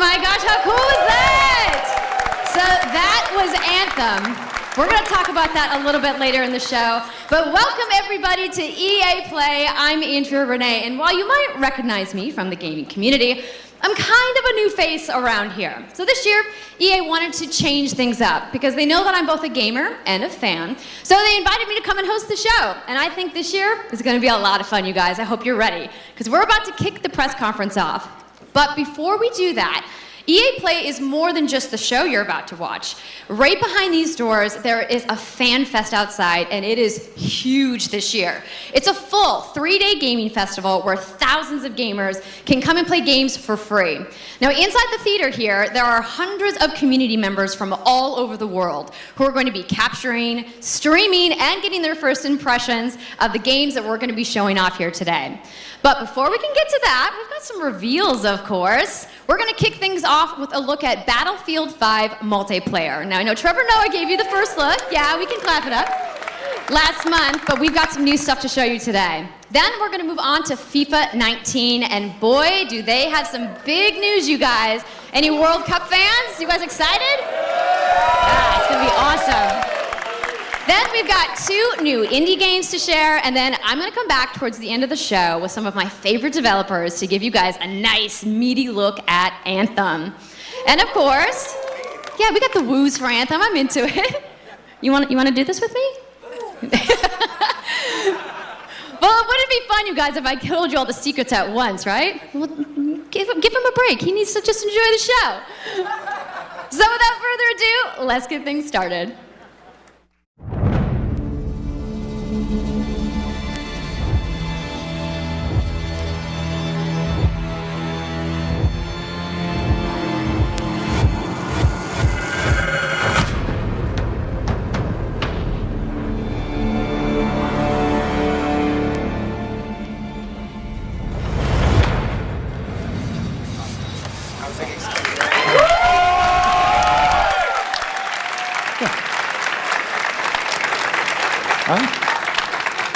my gosh, how cool was that? So that was Anthem. We're going to talk about that a little bit later in the show. But welcome everybody to EA Play. I'm Andrea Renee, and while you might recognize me from the gaming community, I'm kind of a new face around here. So this year, EA wanted to change things up because they know that I'm both a gamer and a fan. So they invited me to come and host the show. And I think this year is going to be a lot of fun, you guys. I hope you're ready because we're about to kick the press conference off. But before we do that, EA Play is more than just the show you're about to watch. Right behind these doors, there is a fan fest outside, and it is huge this year. It's a full 3-day gaming festival where thousands of gamers can come and play games for free. Now, inside the theater here, there are hundreds of community members from all over the world who are going to be capturing, streaming, and getting their first impressions of the games that we're going to be showing off here today. But before we can get to that, we've got some reveals, of course. We're going to kick things off with a look at Battlefield 5 multiplayer. Now, I know Trevor Noah gave you the first look. Yeah, we can clap it up. Last month, but we've got some new stuff to show you today. Then we're going to move on to FIFA 19, and boy, do they have some big news, you guys. Any World Cup fans? You guys excited? Yeah, it's going to be awesome. Then we've got 2 new indie games to share, and then I'm going to come back towards the end of the show with some of my favorite developers to give you guys a nice, meaty look at Anthem. And of course, yeah, we got the woos for Anthem. I'm into it. You want to do this with me? Well, wouldn't it be fun, you guys, if I told you all the secrets at once, right? Well, give him a break. He needs to just enjoy the show. So without further ado, let's get things started.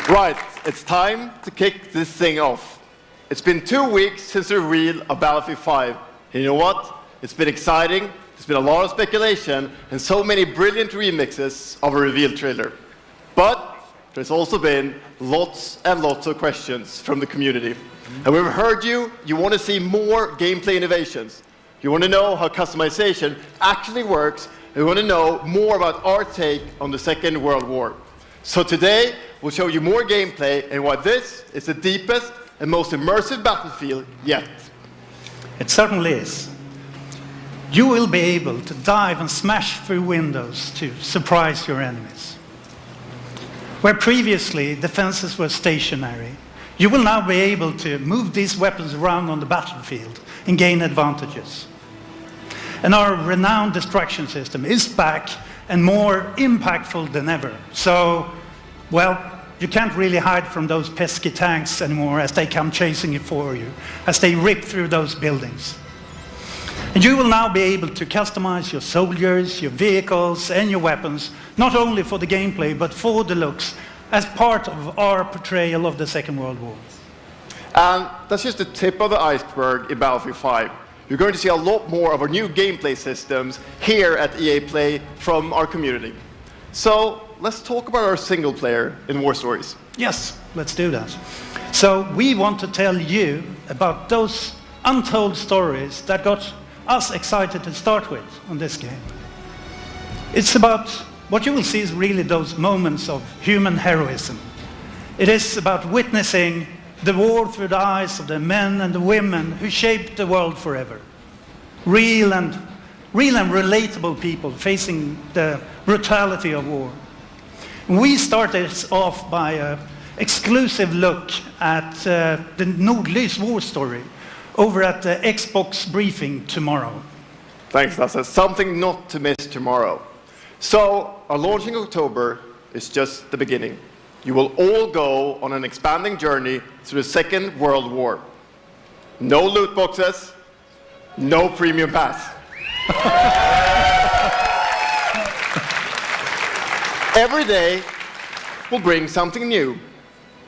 Right, it's time to kick this thing off. It's been 2 weeks since the reveal of Battlefield 5. And you know what? It's been exciting, there's been a lot of speculation, and so many brilliant remixes of a reveal trailer. But there's also been lots and lots of questions from the community. And we've heard you want to see more gameplay innovations. You want to know how customization actually works, and you want to know more about our take on the Second World War. So today, we'll show you more gameplay and why this is the deepest and most immersive Battlefield yet. It certainly is. You will be able to dive and smash through windows to surprise your enemies. Where previously defenses were stationary, you will now be able to move these weapons around on the battlefield and gain advantages. And our renowned destruction system is back and more impactful than ever. So, well, you can't really hide from those pesky tanks anymore as they come chasing you for you, as they rip through those buildings. And you will now be able to customize your soldiers, your vehicles, and your weapons, not only for the gameplay, but for the looks, as part of our portrayal of the Second World War. And that's just the tip of the iceberg in Battlefield 5. You're going to see a lot more of our new gameplay systems here at EA Play from our community. So let's talk about our single player in War Stories. Yes, let's do that. So we want to tell you about those untold stories that got us excited to start with on this game. It's about what you will see is really those moments of human heroism. It is about witnessing the war through the eyes of the men and the women who shaped the world forever. Real and relatable people facing the brutality of war. We started off by an exclusive look at the Nordlys war story over at the Xbox briefing tomorrow. Thanks, Lasse. Something not to miss tomorrow. So, our launch in October is just the beginning. You will all go on an expanding journey through the Second World War. No loot boxes, no premium pass. Every day will bring something new.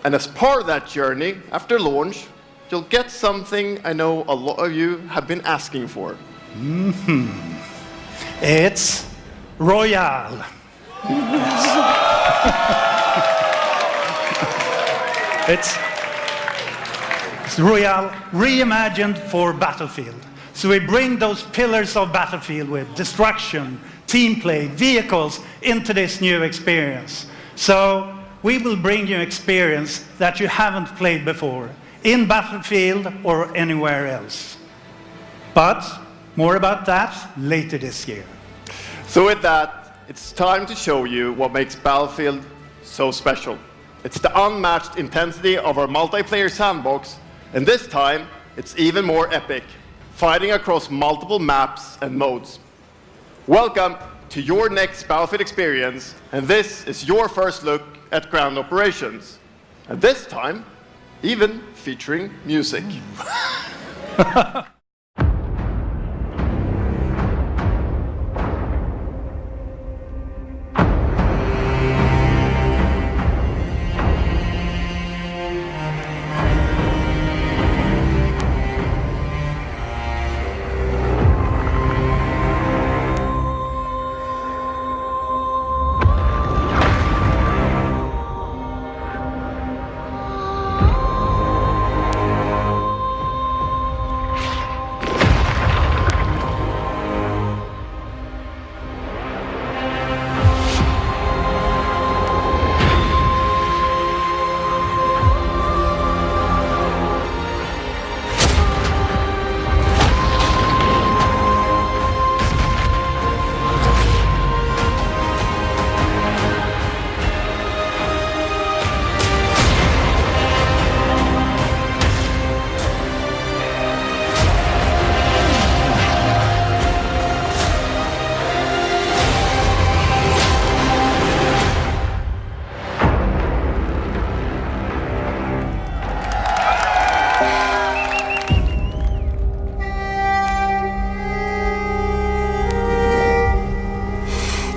And as part of that journey, after launch, you'll get something I know a lot of you have been asking for. It's Royale. It's Royale reimagined for Battlefield. So we bring those pillars of Battlefield with destruction, team play, vehicles into this new experience. So we will bring you experience that you haven't played before in Battlefield or anywhere else. But more about that later this year. So with that, it's time to show you what makes Battlefield so special. It's the unmatched intensity of our multiplayer sandbox, and this time, it's even more epic, fighting across multiple maps and modes. Welcome to your next Battlefield experience, and this is your first look at ground operations. And this time, even featuring music.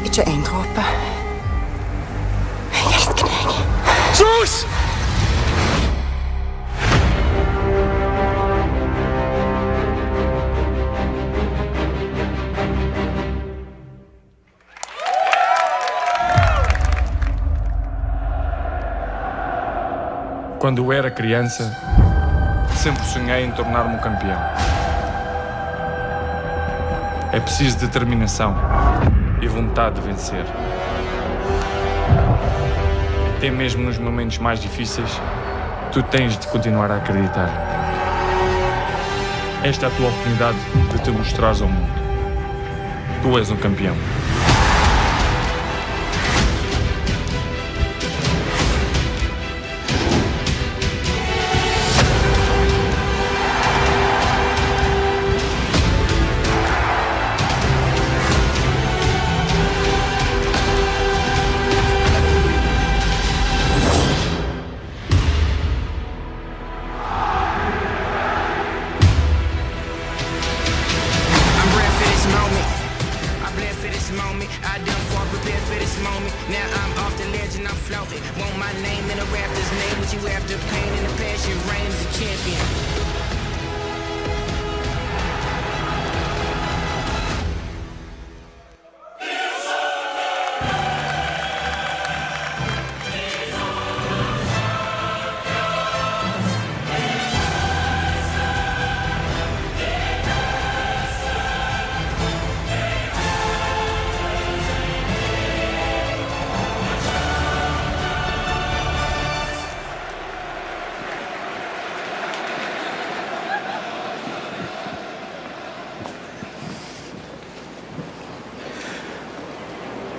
Ikke en dråpe. Jeg elsker deg. Sus! Quando eu era criança, sempre sonhei em tornar-me um campeão. É preciso determinação e vontade de vencer. Até mesmo nos momentos mais difíceis, tu tens de continuar a acreditar. Esta é a tua oportunidade de te mostrares ao mundo. Tu és um campeão.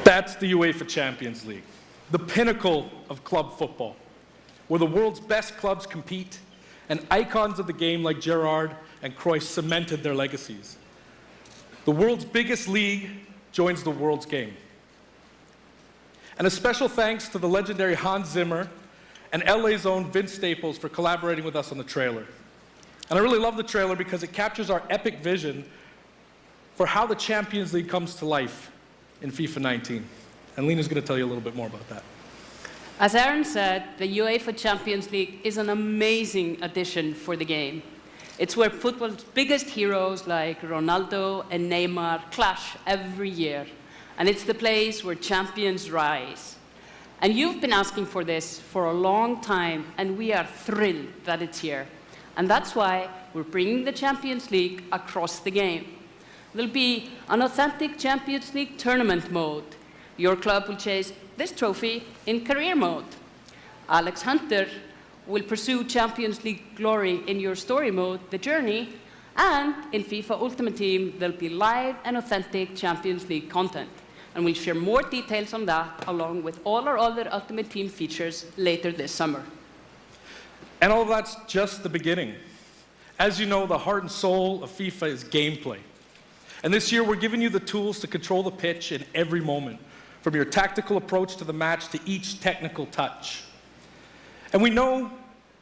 That's the UEFA Champions League, the pinnacle of club football, where the world's best clubs compete and icons of the game like Gerrard and Cruyff cemented their legacies. The world's biggest league joins the world's game. And a special thanks to the legendary Hans Zimmer and LA's own Vince Staples for collaborating with us on the trailer. And I really love the trailer because it captures our epic vision for how the Champions League comes to life in FIFA 19. And Lena's going to tell you a little bit more about that. As Aaron said, the UEFA Champions League is an amazing addition for the game. It's where football's biggest heroes like Ronaldo and Neymar clash every year. And it's the place where champions rise. And you've been asking for this for a long time, and we are thrilled that it's here. And that's why we're bringing the Champions League across the game. There'll be an authentic Champions League tournament mode. Your club will chase this trophy in career mode. Alex Hunter will pursue Champions League glory in your story mode, The Journey, and in FIFA Ultimate Team, there'll be live and authentic Champions League content. And we'll share more details on that, along with all our other Ultimate Team features later this summer. And all that's just the beginning. As you know, the heart and soul of FIFA is gameplay. And this year, we're giving you the tools to control the pitch in every moment, from your tactical approach to the match to each technical touch. And we know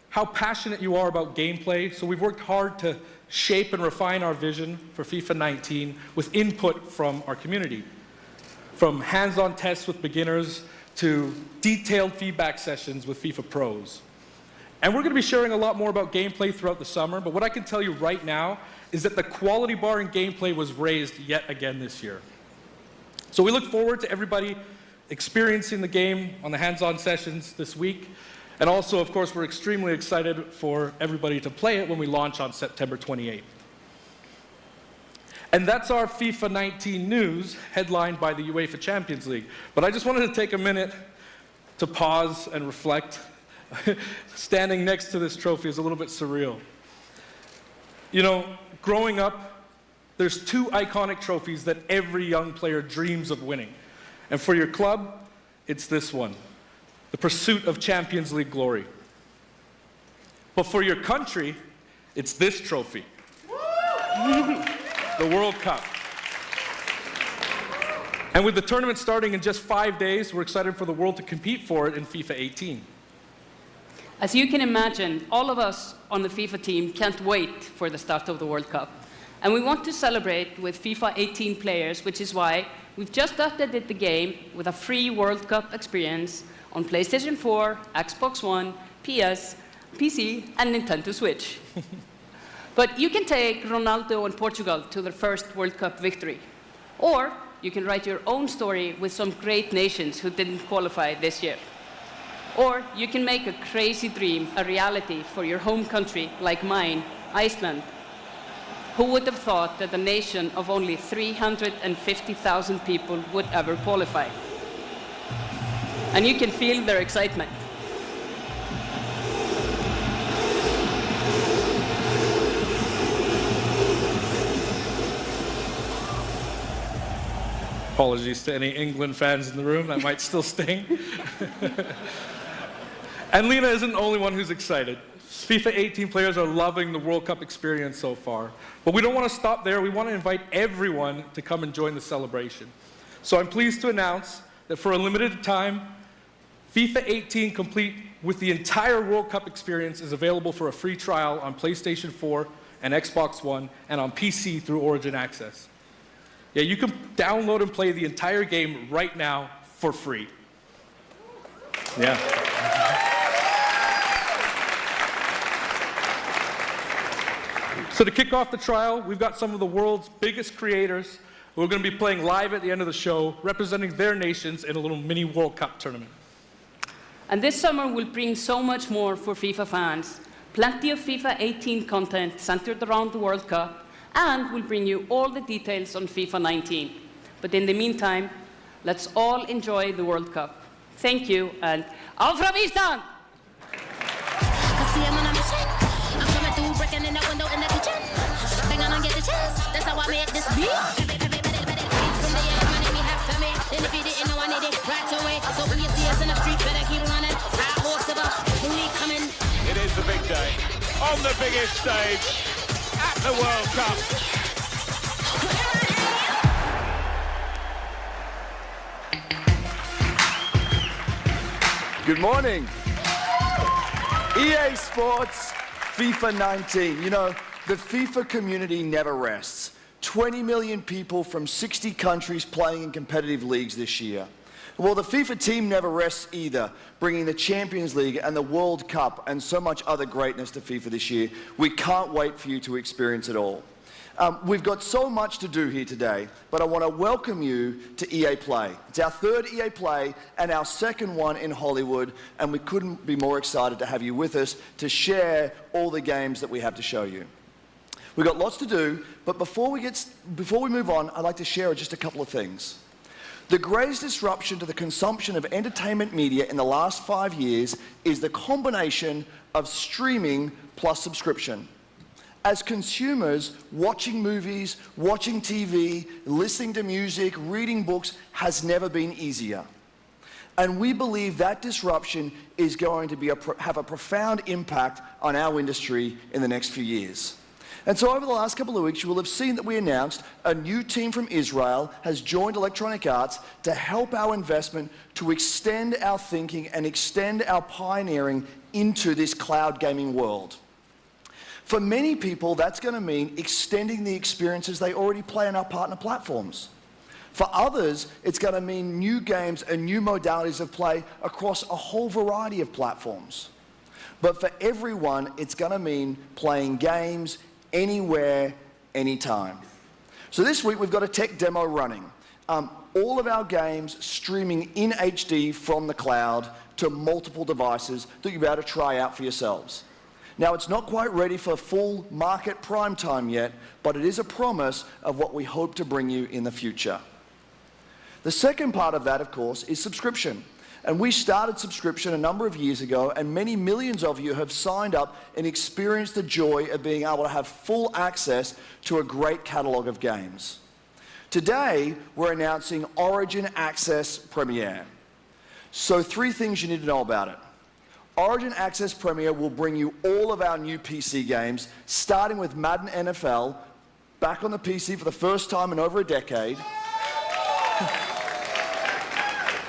how passionate you are about gameplay, so we've worked hard to shape and refine our vision for FIFA 19 with input from our community. From hands-on tests with beginners to detailed feedback sessions with FIFA pros. And we're going to be sharing a lot more about gameplay throughout the summer, but what I can tell you right now is that the quality bar in gameplay was raised yet again this year. So we look forward to everybody experiencing the game on the hands-on sessions this week. And also, of course, we're extremely excited for everybody to play it when we launch on September 28th. And that's our FIFA 19 news, headlined by the UEFA Champions League. But I just wanted to take a minute to pause and reflect. Standing next to this trophy is a little bit surreal. You know, growing up, there's two iconic trophies that every young player dreams of winning. And for your club, it's this one, the pursuit of Champions League glory. But for your country, it's this trophy, the World Cup. And with the tournament starting in just 5 days, we're excited for the world to compete for it in FIFA 18. As you can imagine, all of us on the FIFA team can't wait for the start of the World Cup. And we want to celebrate with FIFA 18 players, which is why we've just updated the game with a free World Cup experience on PlayStation 4, Xbox One, PS, PC, and Nintendo Switch. But you can take Ronaldo and Portugal to their first World Cup victory. Or you can write your own story with some great nations who didn't qualify this year. Or you can make a crazy dream a reality for your home country, like mine, Iceland. Who would have thought that a nation of only 350,000 people would ever qualify? And you can feel their excitement. Apologies to any England fans in the room, that might still sting. And Lena isn't the only one who's excited. FIFA 18 players are loving the World Cup experience so far. But we don't want to stop there. We want to invite everyone to come and join the celebration. So I'm pleased to announce that for a limited time, FIFA 18 complete with the entire World Cup experience is available for a free trial on PlayStation 4 and Xbox One and on PC through Origin Access. Yeah, you can download and play the entire game right now for free. Yeah. So to kick off the trial, we've got some of the world's biggest creators who are going to be playing live at the end of the show, representing their nations in a little mini World Cup tournament. And this summer will bring so much more for FIFA fans. Plenty of FIFA 18 content centered around the World Cup, and we'll bring you all the details on FIFA 19. But in the meantime, let's all enjoy the World Cup. Thank you, and auf from Island! That's how I made this beat. From the air, money we have for me. And if you didn't know, I need it right away. So when you see us in the street, better keep running. Our horse of a we coming. It is the big day. On the biggest stage at the World Cup. Good morning. EA Sports, FIFA 19. You know, the FIFA community never rests. 20 million people from 60 countries playing in competitive leagues this year. Well, the FIFA team never rests either, bringing the Champions League and the World Cup and so much other greatness to FIFA this year. We can't wait for you to experience it all. We've got so much to do here today, but I want to welcome you to EA Play. It's our third EA Play and our second one in Hollywood, and we couldn't be more excited to have you with us to share all the games that we have to show you. We've got lots to do, but before we move on, I'd like to share just a couple of things. The greatest disruption to the consumption of entertainment media in the last 5 years is the combination of streaming plus subscription. As consumers, watching movies, watching TV, listening to music, reading books has never been easier. And we believe that disruption is going to have a profound impact on our industry in the next few years. And so over the last couple of weeks, you will have seen that we announced a new team from Israel has joined Electronic Arts to help our investment to extend our thinking and extend our pioneering into this cloud gaming world. For many people, that's going to mean extending the experiences they already play on our partner platforms. For others, it's going to mean new games and new modalities of play across a whole variety of platforms. But for everyone, it's going to mean playing games anywhere, anytime. So this week, we've got a tech demo running. All of our games streaming in HD from the cloud to multiple devices that you'll be able to try out for yourselves. Now, it's not quite ready for full market prime time yet, but it is a promise of what we hope to bring you in the future. The second part of that, of course, is subscription. And we started subscription a number of years ago, and many millions of you have signed up and experienced the joy of being able to have full access to a great catalog of games. Today, we're announcing Origin Access Premier. So 3 things you need to know about it. Origin Access Premier will bring you all of our new PC games, starting with Madden NFL, back on the PC for the first time in over a decade.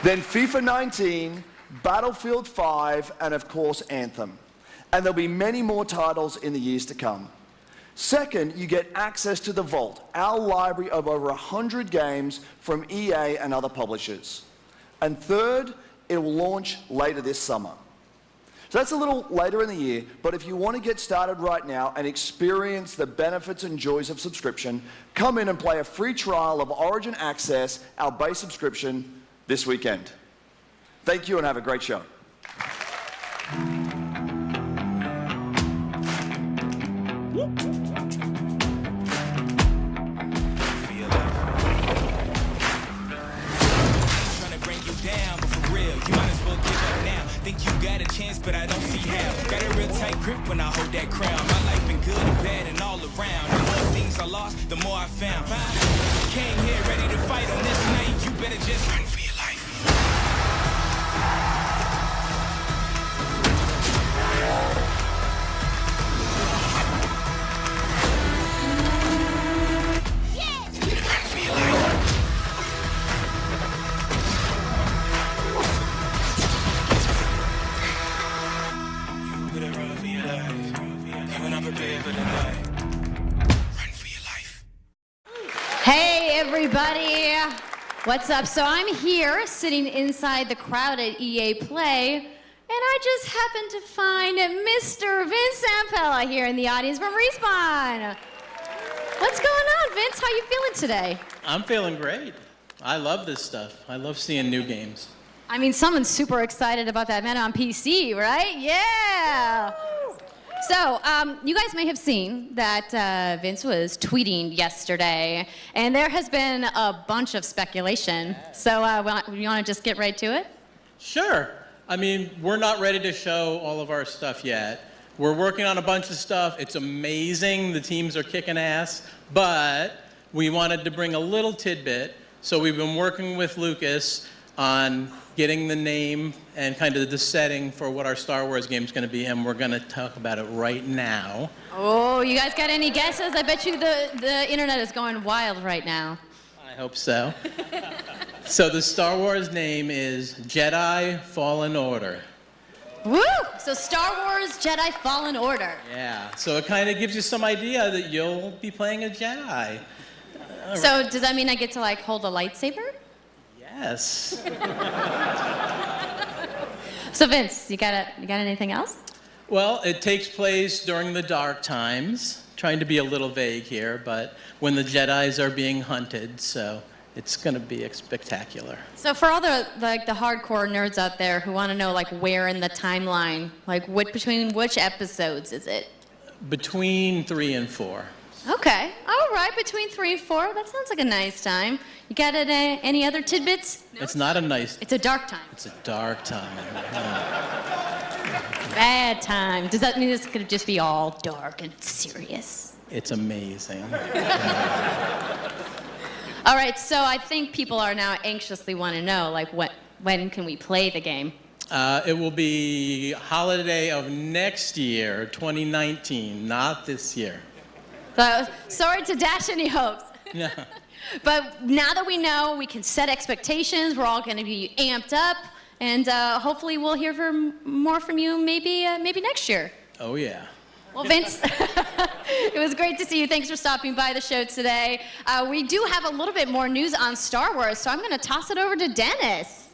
Then FIFA 19, Battlefield 5, and of course Anthem. And there'll be many more titles in the years to come. Second, you get access to the Vault, our library of over 100 games from EA and other publishers. And third, it will launch later this summer. So that's a little later in the year, but if you want to get started right now and experience the benefits and joys of subscription, come in and play a free trial of Origin Access, our base subscription, this weekend. Thank you and have a great show. Think you got a chance, but I don't see how. Got a real tight grip when I hold that crown. My life been good and bad and all around. The more things I lost, the more I found. Came here ready to fight on this night. You better just run for your life. Run for your life. Hey everybody, what's up? So I'm here sitting inside the crowd at EA Play, and I just happened to find Mr. Vince Zampella here in the audience from Respawn. What's going on, Vince? How you feeling today? I'm feeling great. I love this stuff. I love seeing new games. I mean, someone's super excited about that man on PC, right? Yeah! So, you guys may have seen that Vince was tweeting yesterday, and there has been a bunch of speculation. So, you want to just get right to it? Sure. I mean, we're not ready to show all of our stuff yet. We're working on a bunch of stuff. It's amazing. The teams are kicking ass. But we wanted to bring a little tidbit. So we've been working with Lucas on getting the name and kind of the setting for what our Star Wars game is going to be, and we're going to talk about it right now. Oh, you guys got any guesses? I bet you the internet is going wild right now. I hope so. So the Star Wars name is Jedi Fallen Order. Woo! So Star Wars Jedi Fallen Order. Yeah, so it kind of gives you some idea that you'll be playing a Jedi. So does that mean I get to like hold a lightsaber? Yes. So Vince, you got anything else? Well, it takes place during the dark times. Trying to be a little vague here, but when the Jedis are being hunted, so it's going to be spectacular. So for all the hardcore nerds out there who want to know where in the timeline, between which episodes is it? Between 3 and 4. Okay, all right, between 3 and 4. That sounds like a nice time. You got any other tidbits? No? It's not a nice. It's a dark time. It's a dark time. Bad time. Does that mean it's going to just be all dark and serious? It's amazing. All right, so I think people are now anxiously want to know, when can we play the game? It will be holiday of next year, 2019, not this year. Sorry to dash any hopes. No. But now that we know, we can set expectations. We're all going to be amped up, and hopefully we'll hear more from you maybe next year. Oh, yeah. Well, Vince, it was great to see you. Thanks for stopping by the show today. We do have a little bit more news on Star Wars, so I'm going to toss it over to Dennis.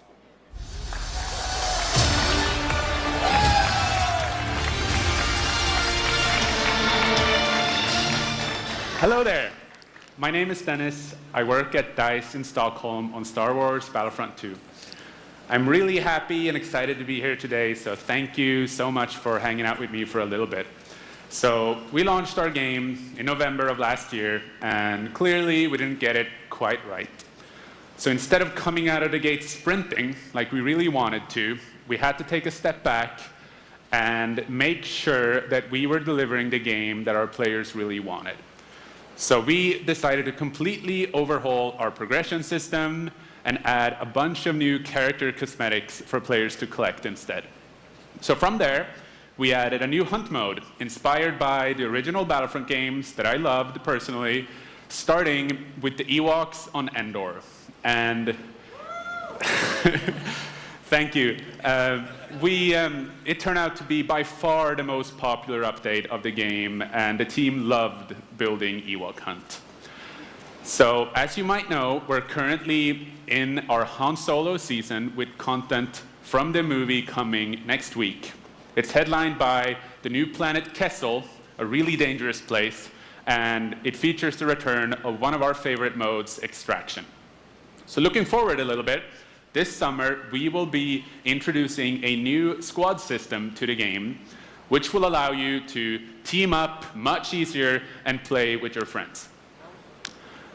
Hello there. My name is Dennis. I work at DICE in Stockholm on Star Wars Battlefront 2. I'm really happy and excited to be here today, so thank you so much for hanging out with me for a little bit. So we launched our game in November of last year, and clearly we didn't get it quite right. So instead of coming out of the gate sprinting like we really wanted to, we had to take a step back and make sure that we were delivering the game that our players really wanted. So we decided to completely overhaul our progression system and add a bunch of new character cosmetics for players to collect instead. So from there, we added a new hunt mode inspired by the original Battlefront games that I loved personally, starting with the Ewoks on Endor. And thank you. It turned out to be by far the most popular update of the game, and the team loved building Ewok Hunt. So, as you might know, we're currently in our Han Solo season with content from the movie coming next week. It's headlined by the new planet Kessel, a really dangerous place, and it features the return of one of our favorite modes, Extraction. So looking forward a little bit, this summer we will be introducing a new squad system to the game, which will allow you to team up much easier and play with your friends.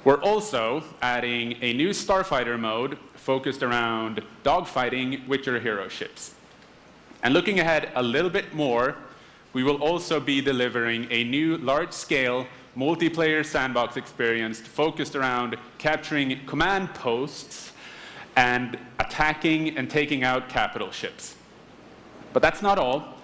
We're also adding a new starfighter mode focused around dogfighting with your hero ships. And looking ahead a little bit more, we will also be delivering a new large-scale multiplayer sandbox experience focused around capturing command posts and attacking and taking out capital ships. But that's not all.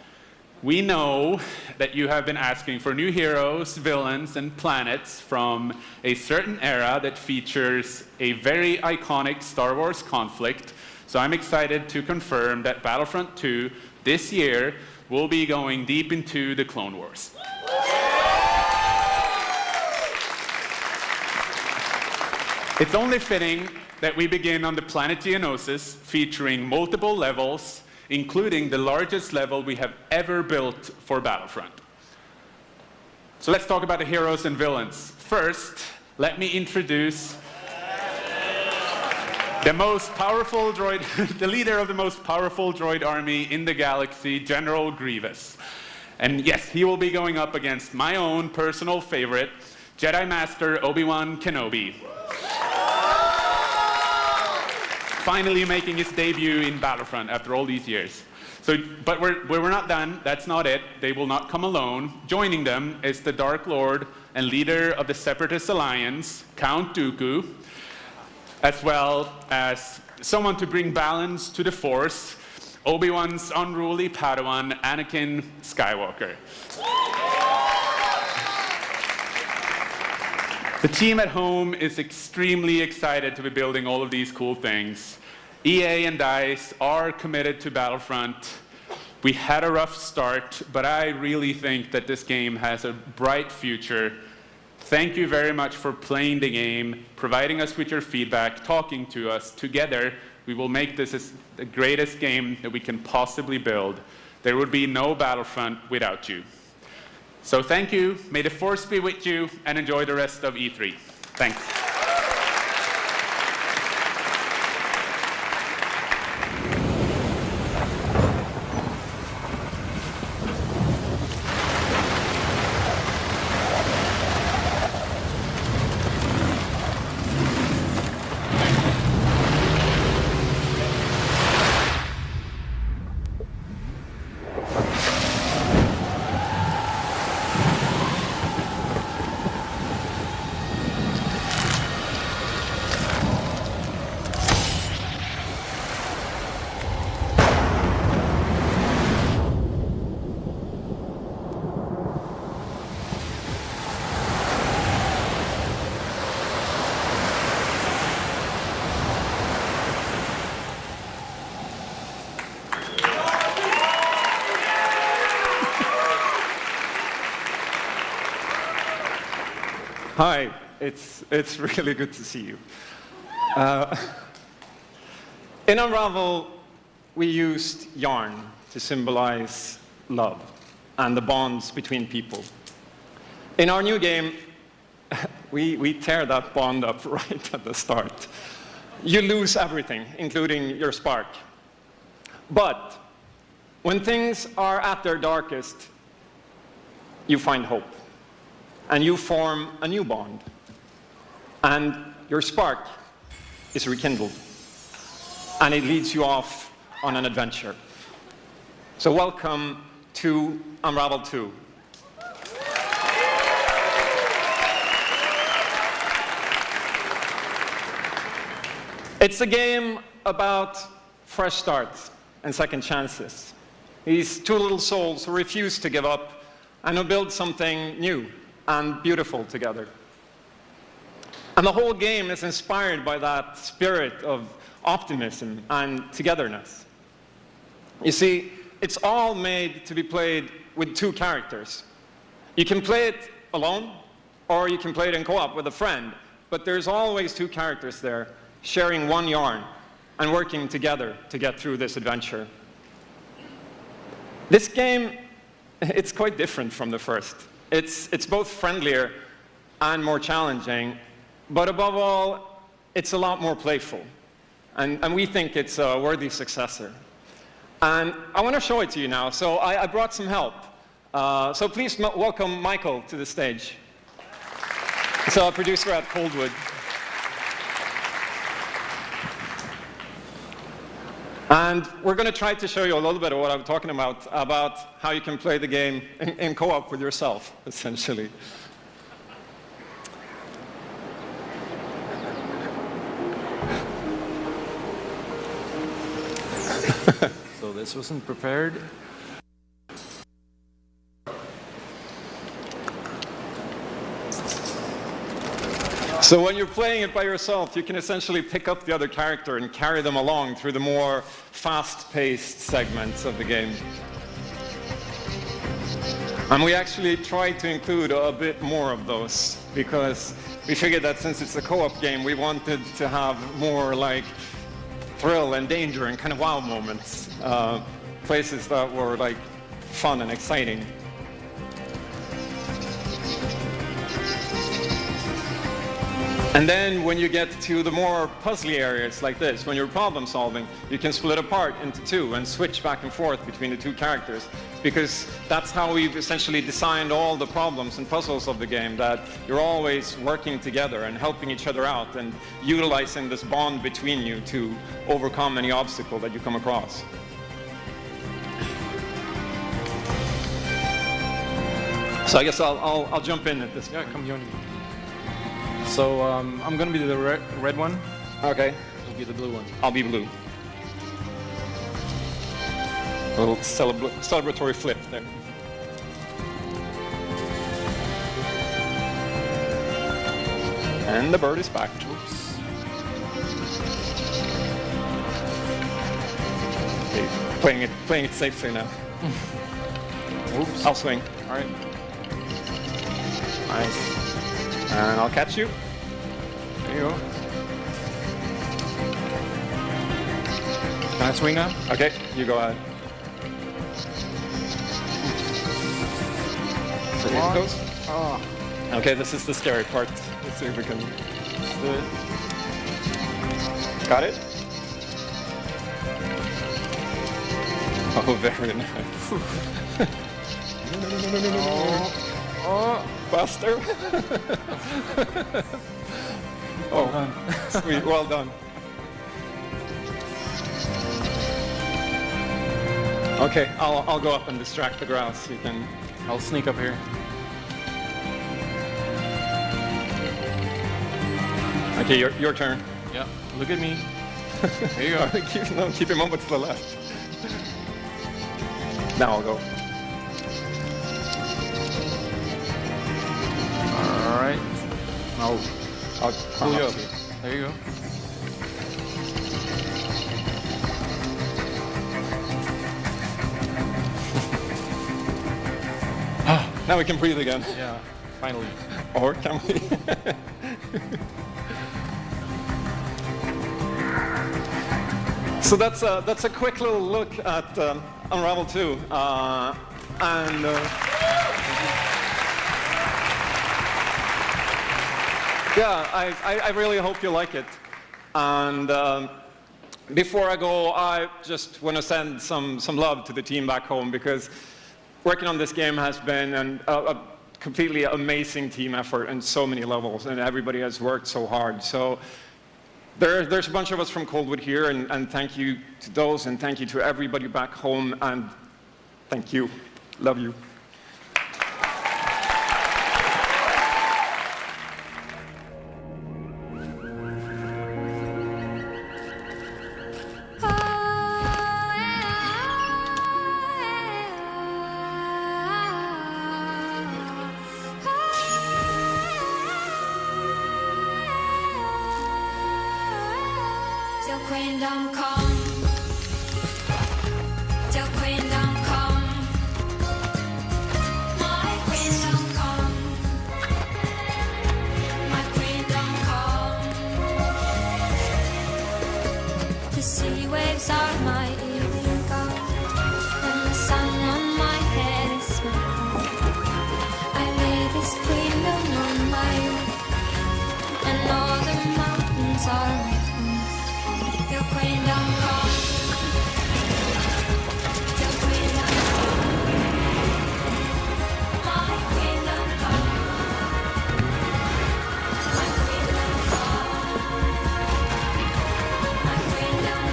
We know that you have been asking for new heroes, villains, and planets from a certain era that features a very iconic Star Wars conflict. So I'm excited to confirm that Battlefront 2 this year will be going deep into the Clone Wars. It's only fitting that we begin on the planet Geonosis, featuring multiple levels, including the largest level we have ever built for Battlefront. So let's talk about the heroes and villains. First, let me introduce the most powerful droid, the leader of the most powerful droid army in the galaxy, General Grievous. And yes, he will be going up against my own personal favorite, Jedi Master Obi-Wan Kenobi. Finally making his debut in Battlefront after all these years. But we're not done. That's not it. They will not come alone. Joining them is the Dark Lord and leader of the Separatist Alliance, Count Dooku, as well as someone to bring balance to the Force, Obi-Wan's unruly Padawan, Anakin Skywalker. The team at home is extremely excited to be building all of these cool things. EA and DICE are committed to Battlefront. We had a rough start, but I really think that this game has a bright future thank you very much for playing the game, providing us with your feedback, talking to us. Together, we will make this the greatest game that we can possibly build. There would be no Battlefront without you. So thank you, may the force be with you, and enjoy the rest of E3. Thanks. Hi, it's really good to see you. In Unravel, we used yarn to symbolize love and the bonds between people. In our new game, we tear that bond up right at the start. You lose everything, including your spark. But when things are at their darkest, you find hope. And you form a new bond. And your spark is rekindled. And it leads you off on an adventure. So welcome to Unravel 2. It's a game about fresh starts and second chances. These two little souls who refuse to give up and who build something new and beautiful together. And the whole game is inspired by that spirit of optimism and togetherness. You see, it's all made to be played with two characters. You can play it alone, or you can play it in co-op with a friend, but there's always two characters there, sharing one yarn and working together to get through this adventure. This game, it's quite different from the first. It's both friendlier and more challenging, but above all, it's a lot more playful. And we think it's a worthy successor. And I want to show it to you now, so I brought some help. So please welcome Michael to the stage. He's a producer at Coldwood. And we're going to try to show you a little bit of what I'm talking about how you can play the game in co-op with yourself, essentially. So this wasn't prepared. So when you're playing it by yourself, you can essentially pick up the other character and carry them along through the more fast-paced segments of the game. And we actually tried to include a bit more of those because we figured that since it's a co-op game, we wanted to have more like thrill and danger and kind of wow moments. Places that were like fun and exciting. And then when you get to the more puzzly areas like this, when you're problem solving, you can split apart into two and switch back and forth between the two characters, because that's how we've essentially designed all the problems and puzzles of the game, that you're always working together and helping each other out and utilizing this bond between you to overcome any obstacle that you come across. So I guess I'll jump in at this point. Yeah, come join me. So I'm going to be the red one. Okay. You'll be the blue one. I'll be blue. A little celebratory flip there. And the bird is back. Oops. Okay, playing it safely now. Oops. I'll swing. All right. Nice. And I'll catch you. There you go. Can I swing now? Okay, you go ahead. So here it goes. Oh. Okay, this is the scary part. Let's see if we can do it. Got it? Oh, very nice. Oh. Faster. Well done. Sweet, well done. Okay, I'll go up and distract the grouse. You can. I'll sneak up here. Okay, your turn. Yeah, look at me. There you go. keep him over to the left. Now I'll go. All right. I'll pull you up. There you go. Now we can breathe again. Yeah, finally. Or can we? So that's a quick little look at Unravel 2. Yeah, I really hope you like it. And before I go, I just want to send some love to the team back home, because working on this game has been a completely amazing team effort on so many levels, and everybody has worked so hard. So there's a bunch of us from Coldwood here, and thank you to those, and thank you to everybody back home, and thank you. Love you. Till queendom come, till queendom come, my queendom come, my queendom come. The sea waves are my evening gown, and the sun on my head is my crown. I made this queendom on my own, and all the mountains are my till queendom come, till queendom come, my queendom come, my queendom come, my queendom come, my queendom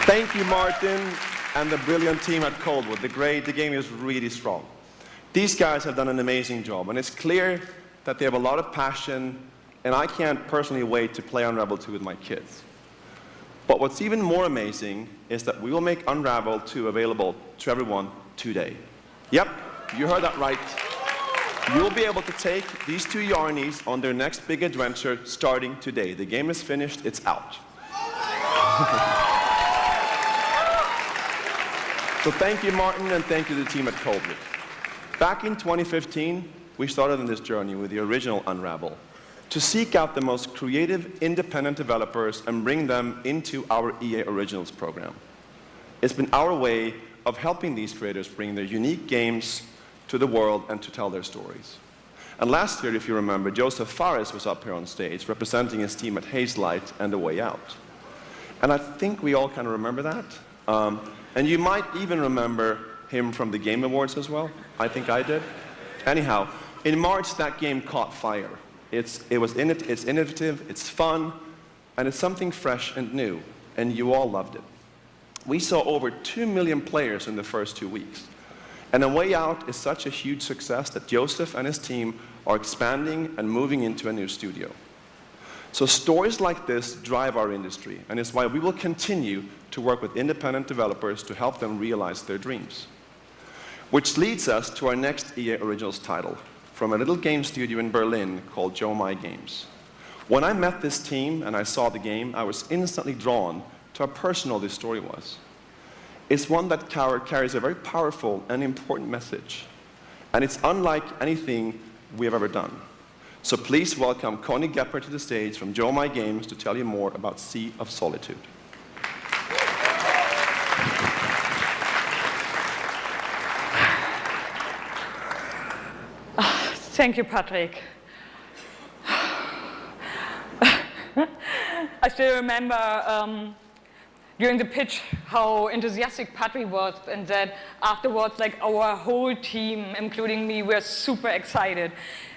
Thank you, Martin, and the brilliant team at Coldwood. The game is really strong. These guys have done an amazing job, and it's clear that they have a lot of passion, and I can't personally wait to play Unravel 2 with my kids. But what's even more amazing is that we will make Unravel 2 available to everyone today. Yep, you heard that right. You'll be able to take these two Yarnies on their next big adventure starting today. The game is finished, it's out. So thank you, Martin, and thank you to the team at Coldwood. Back in 2015, we started on this journey with the original Unravel to seek out the most creative, independent developers and bring them into our EA Originals program. It's been our way of helping these creators bring their unique games to the world and to tell their stories. And last year, if you remember, Joseph Fares was up here on stage representing his team at Hazelight and The Way Out. And I think we all kind of remember that. And you might even remember him from the Game Awards as well. I think I did. Anyhow, in March, that game caught fire. It's innovative, it's fun, and it's something fresh and new, and you all loved it. We saw over 2 million players in the first 2 weeks. And A Way Out is such a huge success that Joseph and his team are expanding and moving into a new studio. So stories like this drive our industry, and it's why we will continue to work with independent developers to help them realize their dreams. Which leads us to our next EA Originals title, from a little game studio in Berlin called Joe My Games. When I met this team and I saw the game, I was instantly drawn to how personal this story was. It's one that carries a very powerful and important message, and it's unlike anything we have ever done. So please welcome Connie Gepper to the stage from Joe My Games to tell you more about Sea of Solitude. Thank you, Patrick. I still remember during the pitch how enthusiastic Patrick was, and that afterwards, like, our whole team, including me, were super excited.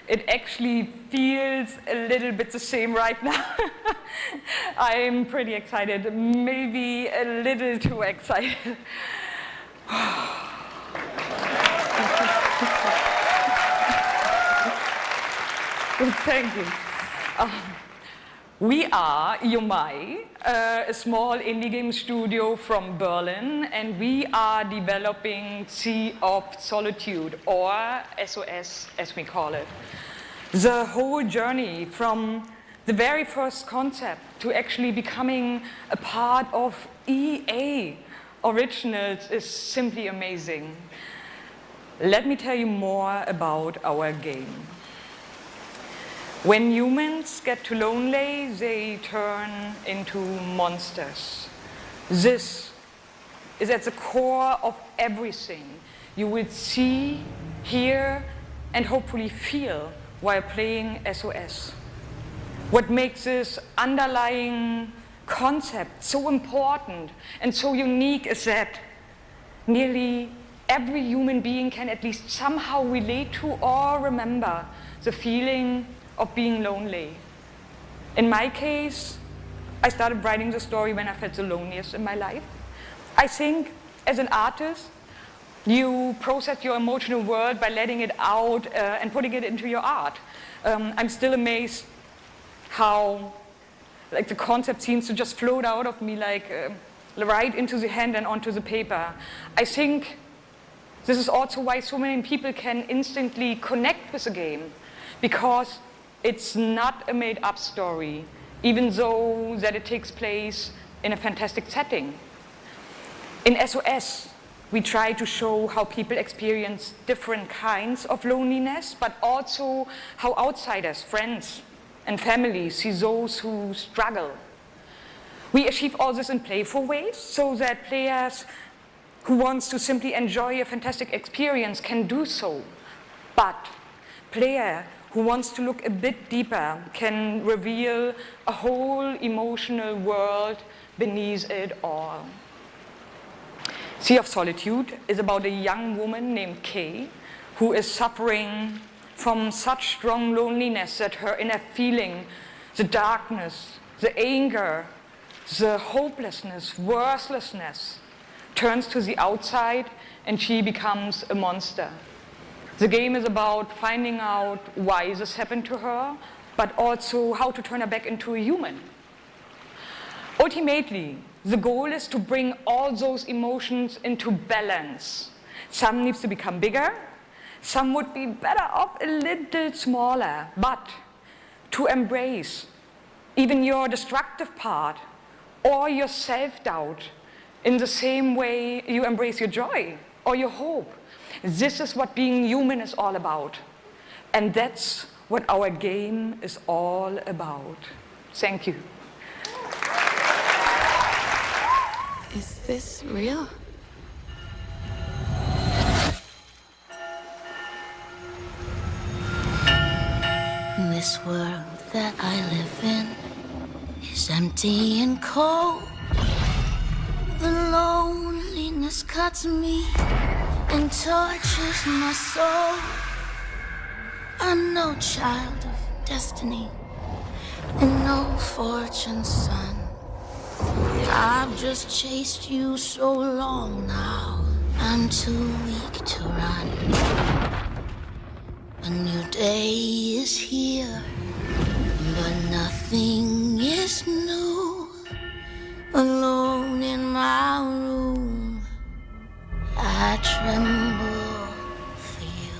It actually feels a little bit the same right now. I'm pretty excited, maybe a little too excited. Thank you. We are Yomai, a small indie game studio from Berlin, and we are developing Sea of Solitude, or SOS as we call it. The whole journey from the very first concept to actually becoming a part of EA Originals is simply amazing. Let me tell you more about our game. When humans get too lonely, they turn into monsters. This is at the core of everything you will see, hear, and hopefully feel while playing SOS. What makes this underlying concept so important and so unique is that nearly every human being can at least somehow relate to or remember the feeling of being lonely. In my case, I started writing the story when I felt the loneliest in my life. I think as an artist, you process your emotional world by letting it out and putting it into your art. I'm still amazed how the concept seems to just float out of me right into the hand and onto the paper. I think this is also why so many people can instantly connect with the game, because it's not a made-up story, even though that it takes place in a fantastic setting. In SOS, we try to show how people experience different kinds of loneliness, but also how outsiders, friends, and family see those who struggle. We achieve all this in playful ways so that players who want to simply enjoy a fantastic experience can do so. But player who wants to look a bit deeper can reveal a whole emotional world beneath it all. Sea of Solitude is about a young woman named Kay who is suffering from such strong loneliness that her inner feeling, the darkness, the anger, the hopelessness, worthlessness, turns to the outside and she becomes a monster. The game is about finding out why this happened to her, but also how to turn her back into a human. Ultimately, the goal is to bring all those emotions into balance. Some needs to become bigger, some would be better off a little smaller, but to embrace even your destructive part or your self-doubt in the same way you embrace your joy or your hope. This is what being human is all about. And that's what our game is all about. Thank you. Is this real? This world that I live in is empty and cold. The loneliness cuts me and tortures my soul. I'm no child of destiny and no fortune's son. I've just chased you so long now, I'm too weak to run. A new day is here, but nothing is new. Alone in my room, I tremble for you.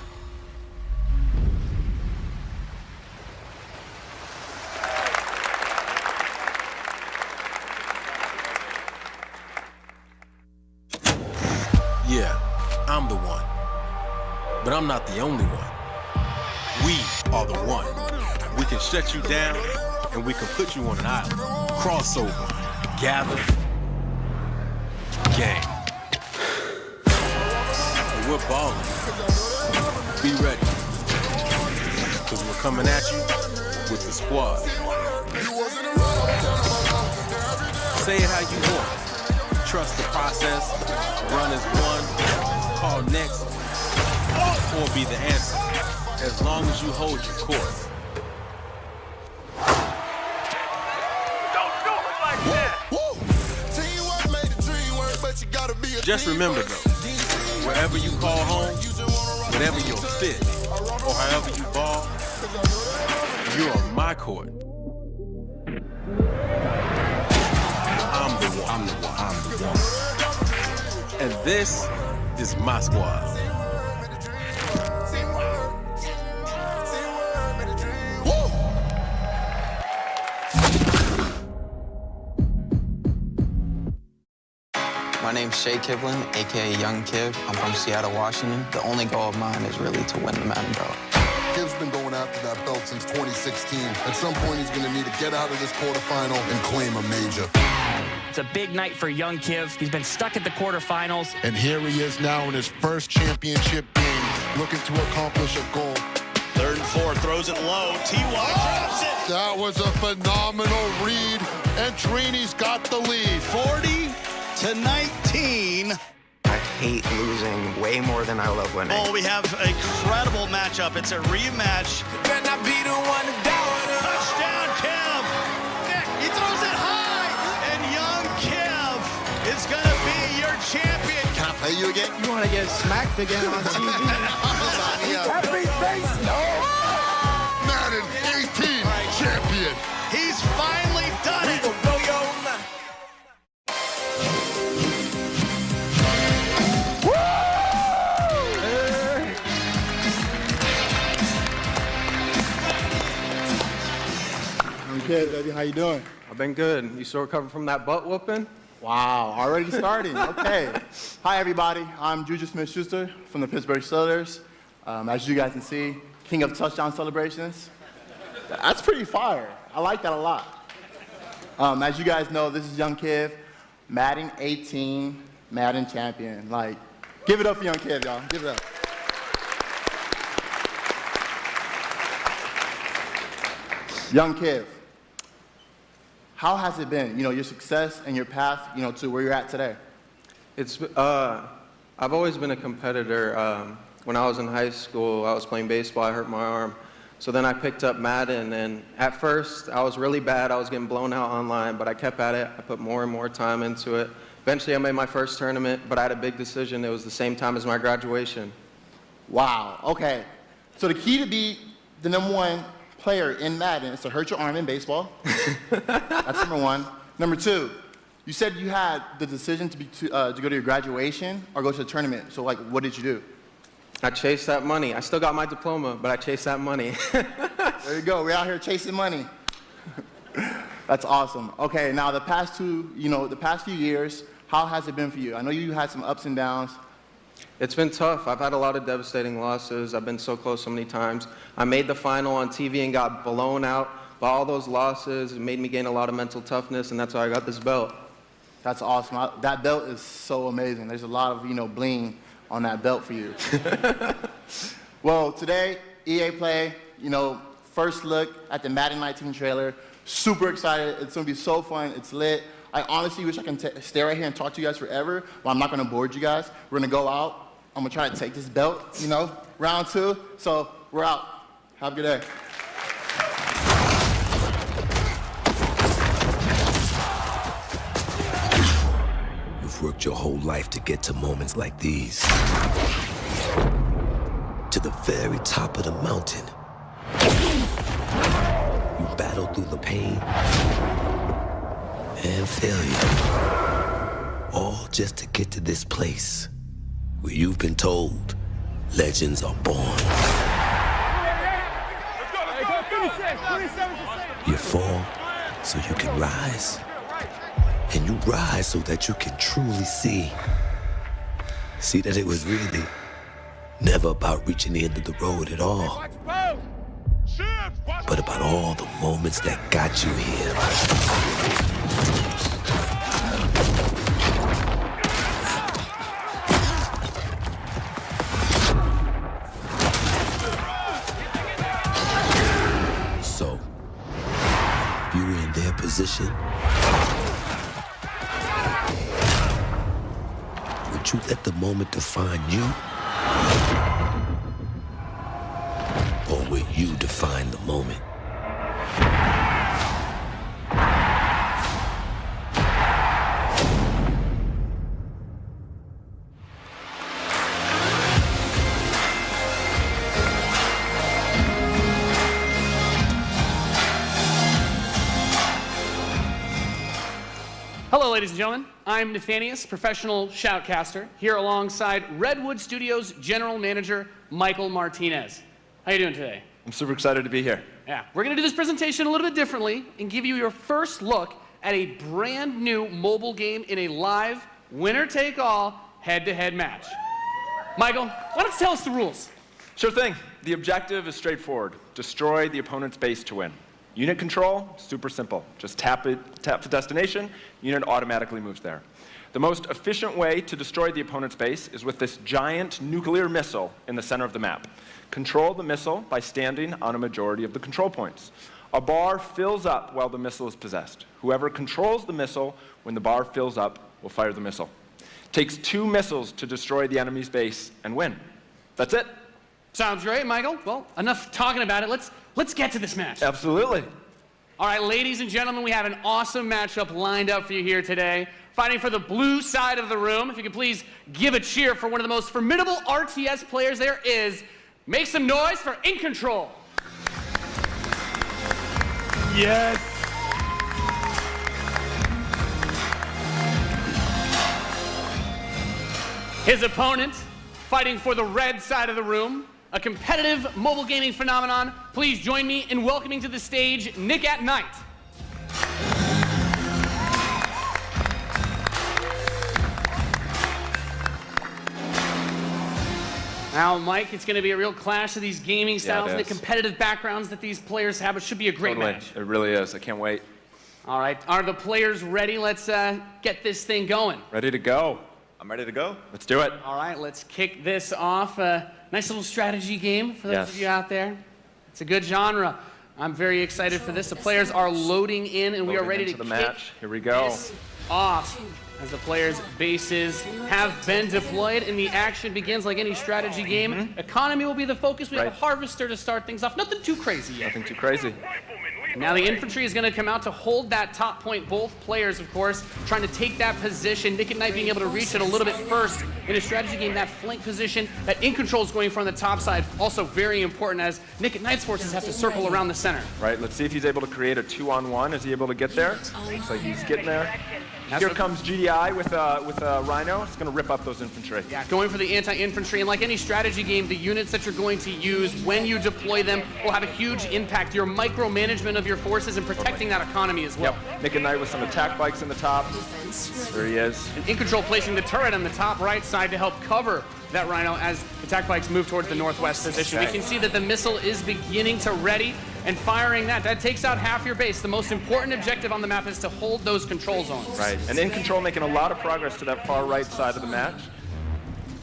I'm the one. But I'm not the only one. We are the one. We can shut you down, and we can put you on an island. Crossover. Gather. Gang. And we're balling. Be ready. Because we're coming at you with the squad. Say it how you want. Trust the process. Run as one. Call next. Or be the answer. As long as you hold your course. Just remember though, wherever you call home, whatever your fit, or however you ball, you're on my court. I'm the one. I'm the one. I'm the one. And this is my squad. My name's Shea Kivlin, aka Young Kiv. I'm from Seattle, Washington. The only goal of mine is really to win the Madden belt. Kiv's been going after that belt since 2016. At some point, he's gonna need to get out of this quarterfinal and claim a major. It's a big night for Young Kiv. He's been stuck at the quarterfinals. And here he is now in his first championship game, looking to accomplish a goal. 3rd and 4, throws it low. T.Y. drops it. That was a phenomenal read, and Trini's got the lead. 40-19. I hate losing way more than I love winning. Oh, we have a credible matchup. It's a rematch. Can I be the one to touchdown, Kev. He throws it high, and Young Kev is going to be your champion. Can I play you again? You want to get smacked again on TV? Every face, no. Madden 18 champion. He's finally done it. Good, baby. How you doing? I've been good. You still recovering from that butt whooping? Wow, already starting. Okay. Hi, everybody. I'm Juju Smith-Schuster from the Pittsburgh Steelers. As you guys can see, king of touchdown celebrations. That's pretty fire. I like that a lot. As you guys know, this is Young Kiv, Madden 18, Madden champion. Like, give it up for Young Kiv, y'all. Give it up. Young Kiv. How has it been, your success and your path, to where you're at today? It's, I've always been a competitor. When I was in high school, I was playing baseball, I hurt my arm. So then I picked up Madden, and at first, I was really bad. I was getting blown out online, but I kept at it. I put more and more time into it. Eventually, I made my first tournament, but I had a big decision. It was the same time as my graduation. Wow, okay. So the key to be the #1 player in Madden is to hurt your arm in baseball. That's number one. Number two, you said you had the decision to go to your graduation or go to the tournament. So, what did you do? I chased that money. I still got my diploma, but I chased that money. There you go. We're out here chasing money. That's awesome. Okay, now the past few years, how has it been for you? I know you had some ups and downs. It's been tough. I've had a lot of devastating losses. I've been so close so many times. I made the final on TV and got blown out by all those losses. It made me gain a lot of mental toughness, and that's how I got this belt. That's awesome. That belt is so amazing. There's a lot of, bling on that belt for you. Well, today, EA Play, first look at the Madden 19 trailer. Super excited. It's going to be so fun. It's lit. I honestly wish I can stay right here and talk to you guys forever, but I'm not going to board you guys. We're going to go out. I'm going to try to take this belt, round 2. So we're out. Have a good day. You've worked your whole life to get to moments like these. To the very top of the mountain. You battled through the pain and failure. All just to get to this place where you've been told legends are born. You fall so you can rise. And you rise so that you can truly see see that it was really never about reaching the end of the road at all, but about all the moments that got you here. So, if you were in their position, would you let the moment define you? Or will you define the moment? Hello, ladies and gentlemen. I'm Nathanius, professional shoutcaster, here alongside Redwood Studios General Manager Michael Martinez. How you doing today? I'm super excited to be here. Yeah, we're going to do this presentation a little bit differently and give you your first look at a brand new mobile game in a live, winner-take-all, head-to-head match. Michael, why don't you tell us the rules? Sure thing. The objective is straightforward. Destroy the opponent's base to win. Unit control, super simple. Just tap the destination, unit automatically moves there. The most efficient way to destroy the opponent's base is with this giant nuclear missile in the center of the map. Control the missile by standing on a majority of the control points. A bar fills up while the missile is possessed. Whoever controls the missile when the bar fills up will fire the missile. Takes 2 missiles to destroy the enemy's base and win. That's it. Sounds great, Michael. Well, enough talking about it. Let's get to this match. Absolutely. All right, ladies and gentlemen, we have an awesome matchup lined up for you here today. Fighting for the blue side of the room, if you could please give a cheer for one of the most formidable RTS players there is. Make some noise for In Control. Yes. His opponent, fighting for the red side of the room, a competitive mobile gaming phenomenon. Please join me in welcoming to the stage Nick at Night. Now, Mike, it's going to be a real clash of these gaming styles and the competitive backgrounds that these players have. It should be a great match. It really is. I can't wait. All right. Are the players ready? Let's get this thing going. Ready to go. I'm ready to go. Let's do it. All right, let's kick this off. Nice little strategy game for those of you out there. It's a good genre. I'm very excited for this. The players are loading in, and we are ready to the kick match. Here we go. this off. As the players' bases have been deployed and the action begins like any strategy game. Economy will be the focus. We have a harvester to start things off. Nothing too crazy yet. Nothing too crazy. Now the infantry is going to come out to hold that top point. Both players, of course, trying to take that position. Nick at Night being able to reach it a little bit first in a strategy game. That flank position that In Control is going for on the top side, also very important as Nick at Night's forces have to circle around the center. Right, let's see if he's able to create a 2-on-1. Is he able to get there? Looks like he's getting there. Here comes GDI with a Rhino. It's going to rip up those infantry. Yeah, going for the anti-infantry. And like any strategy game, the units that you're going to use when you deploy them will have a huge impact. Your micromanagement of your forces and protecting that economy as well. Yep. Nick at Night with some attack bikes in the top. There he is. And In Control placing the turret on the top right side to help cover that Rhino as attack bikes move towards the northwest position. We can see that the missile is beginning to ready and firing that. That takes out half your base. The most important objective on the map is to hold those control zones. Right, and In Control making a lot of progress to that far right side of the match.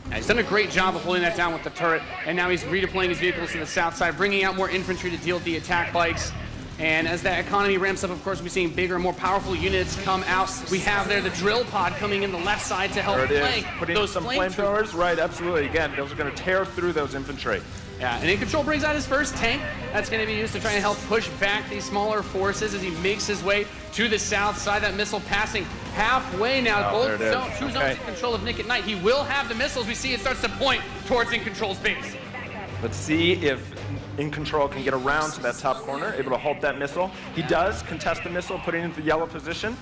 Yeah, he's done a great job of holding that down with the turret, and now he's redeploying his vehicles to the south side, bringing out more infantry to deal with the attack bikes. And as that economy ramps up, of course, we're seeing bigger and more powerful units come out. We have there the drill pod coming in the left side to help flank Putting those some flamethrowers. Right, absolutely. Again, those are going to tear through those infantry. Yeah, and In Control brings out his first tank. That's going to be used to try and help push back these smaller forces as he makes his way to the south side. That missile passing halfway now. Both two zones in control of Nick at Night. He will have the missiles. We see it starts to point towards In Control's base. Let's see if In Control can get around to that top corner, able to halt that missile. He does contest the missile, putting it into the yellow position.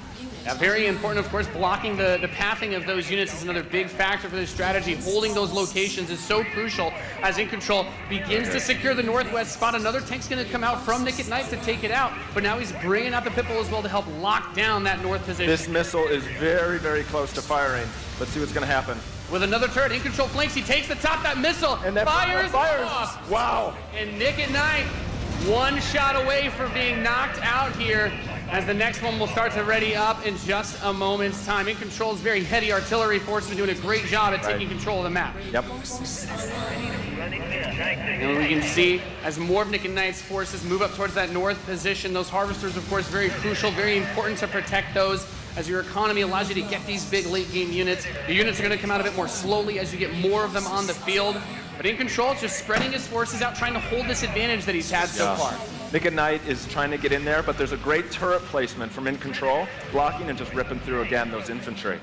Yeah, very important, of course. Blocking the pathing of those units is another big factor for this strategy. Holding those locations is so crucial as In Control begins to secure the northwest spot. Another tank's going to come out from Nick at Night to take it out, but now he's bringing out the Pitbull as well to help lock down that north position. This missile is very, very close to firing. Let's see what's going to happen. with another turret. In control flanks, he takes the top, that missile, and that fires off. Wow. And Nick at Night, one shot away from being knocked out here, as the next one will start to ready up in just a moment's time. In control's very heady artillery force is doing a great job at taking control of the map. Yep. And we can see as more of Nick and Knight's forces move up towards that north position, those harvesters, of course, very crucial, very important to protect those, as your economy allows you to get these big late game units. The units are going to come out a bit more slowly as you get more of them on the field. But In Control, just spreading his forces out, trying to hold this advantage that he's had so far. Nick and Knight is trying to get in there, but there's a great turret placement from In Control, blocking and just ripping through again those infantry.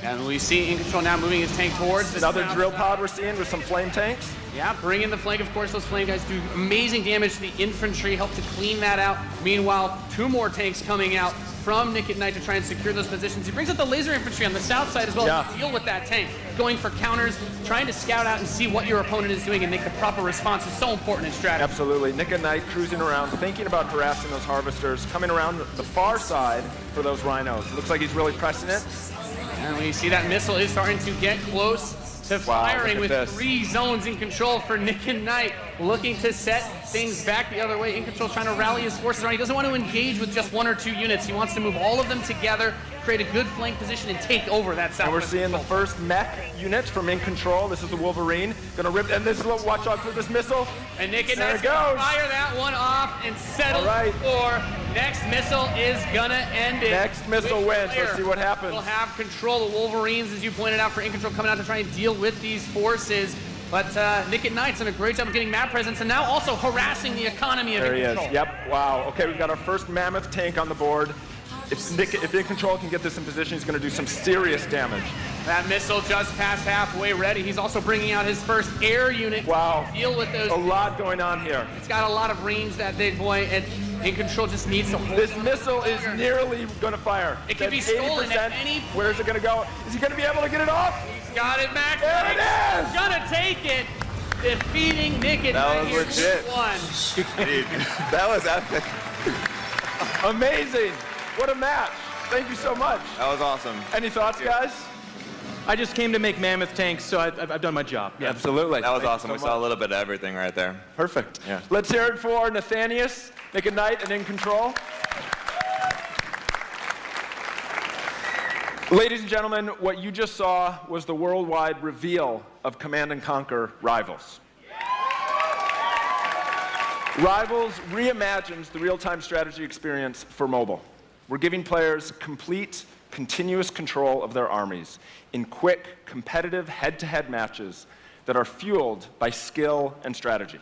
And we see In Control now moving his tank towards this. Another drill pod we're seeing with some flame tanks. Yeah, bring in the flank. Of course, those flame guys do amazing damage to the infantry, help to clean that out. Meanwhile, 2 more tanks coming out from Nick at Night to try and secure those positions. He brings up the laser infantry on the south side as well to deal with that tank. Going for counters, trying to scout out and see what your opponent is doing and make the proper response is so important in strategy. Absolutely. Nick at Night cruising around, thinking about harassing those harvesters, coming around the far side for those rhinos. It looks like he's really pressing it. And we see that missile is starting to get close to firing with 3 zones In Control for Nick and Knight, looking to set things back the other way. In Control trying to rally his forces around. He doesn't want to engage with just 1 or 2 units. He wants to move all of them together, create a good flank position, and take over that south. And we're seeing the first mech unit from In Control. This is the Wolverine. Gonna rip, and this is what, watch out for this missile. And Nick and Knight's gonna fire that one off and settle for next missile is gonna end it. Next missile wins. Let's see what happens. We'll have control. The Wolverines, as you pointed out, for In Control coming out to try and deal with these forces. But Nick at Knight's done a great job of getting map presence and now also harassing the economy of In Control. There he is. Yep. Wow. Okay, we've got our first mammoth tank on the board. If In Control can get this in position, he's going to do some serious damage. That missile just past halfway ready. He's also bringing out his first air unit to deal with those. A lot going on here. It's got a lot of range, that big boy, and In Control just needs to hold. This missile is nearly going to fire. It can be stolen at any point. Where's it going to go? Is he going to be able to get it off? He's got it, Max. There it is! He's gonna take it. Defeating Nick at Night here 2-1. Dude, that was epic. Amazing. What a match. Thank you so much. That was awesome. Any thoughts, guys? I just came to make mammoth tanks, so I've done my job. Yeah, absolutely. That was awesome. We saw a little bit of everything right there. Perfect. Yeah. Let's hear it for Nathanius, Nick at Night, and In Control. Ladies and gentlemen, what you just saw was the worldwide reveal of Command & Conquer Rivals. Rivals reimagines the real-time strategy experience for mobile. We're giving players complete, continuous control of their armies in quick, competitive, head-to-head matches that are fueled by skill and strategy.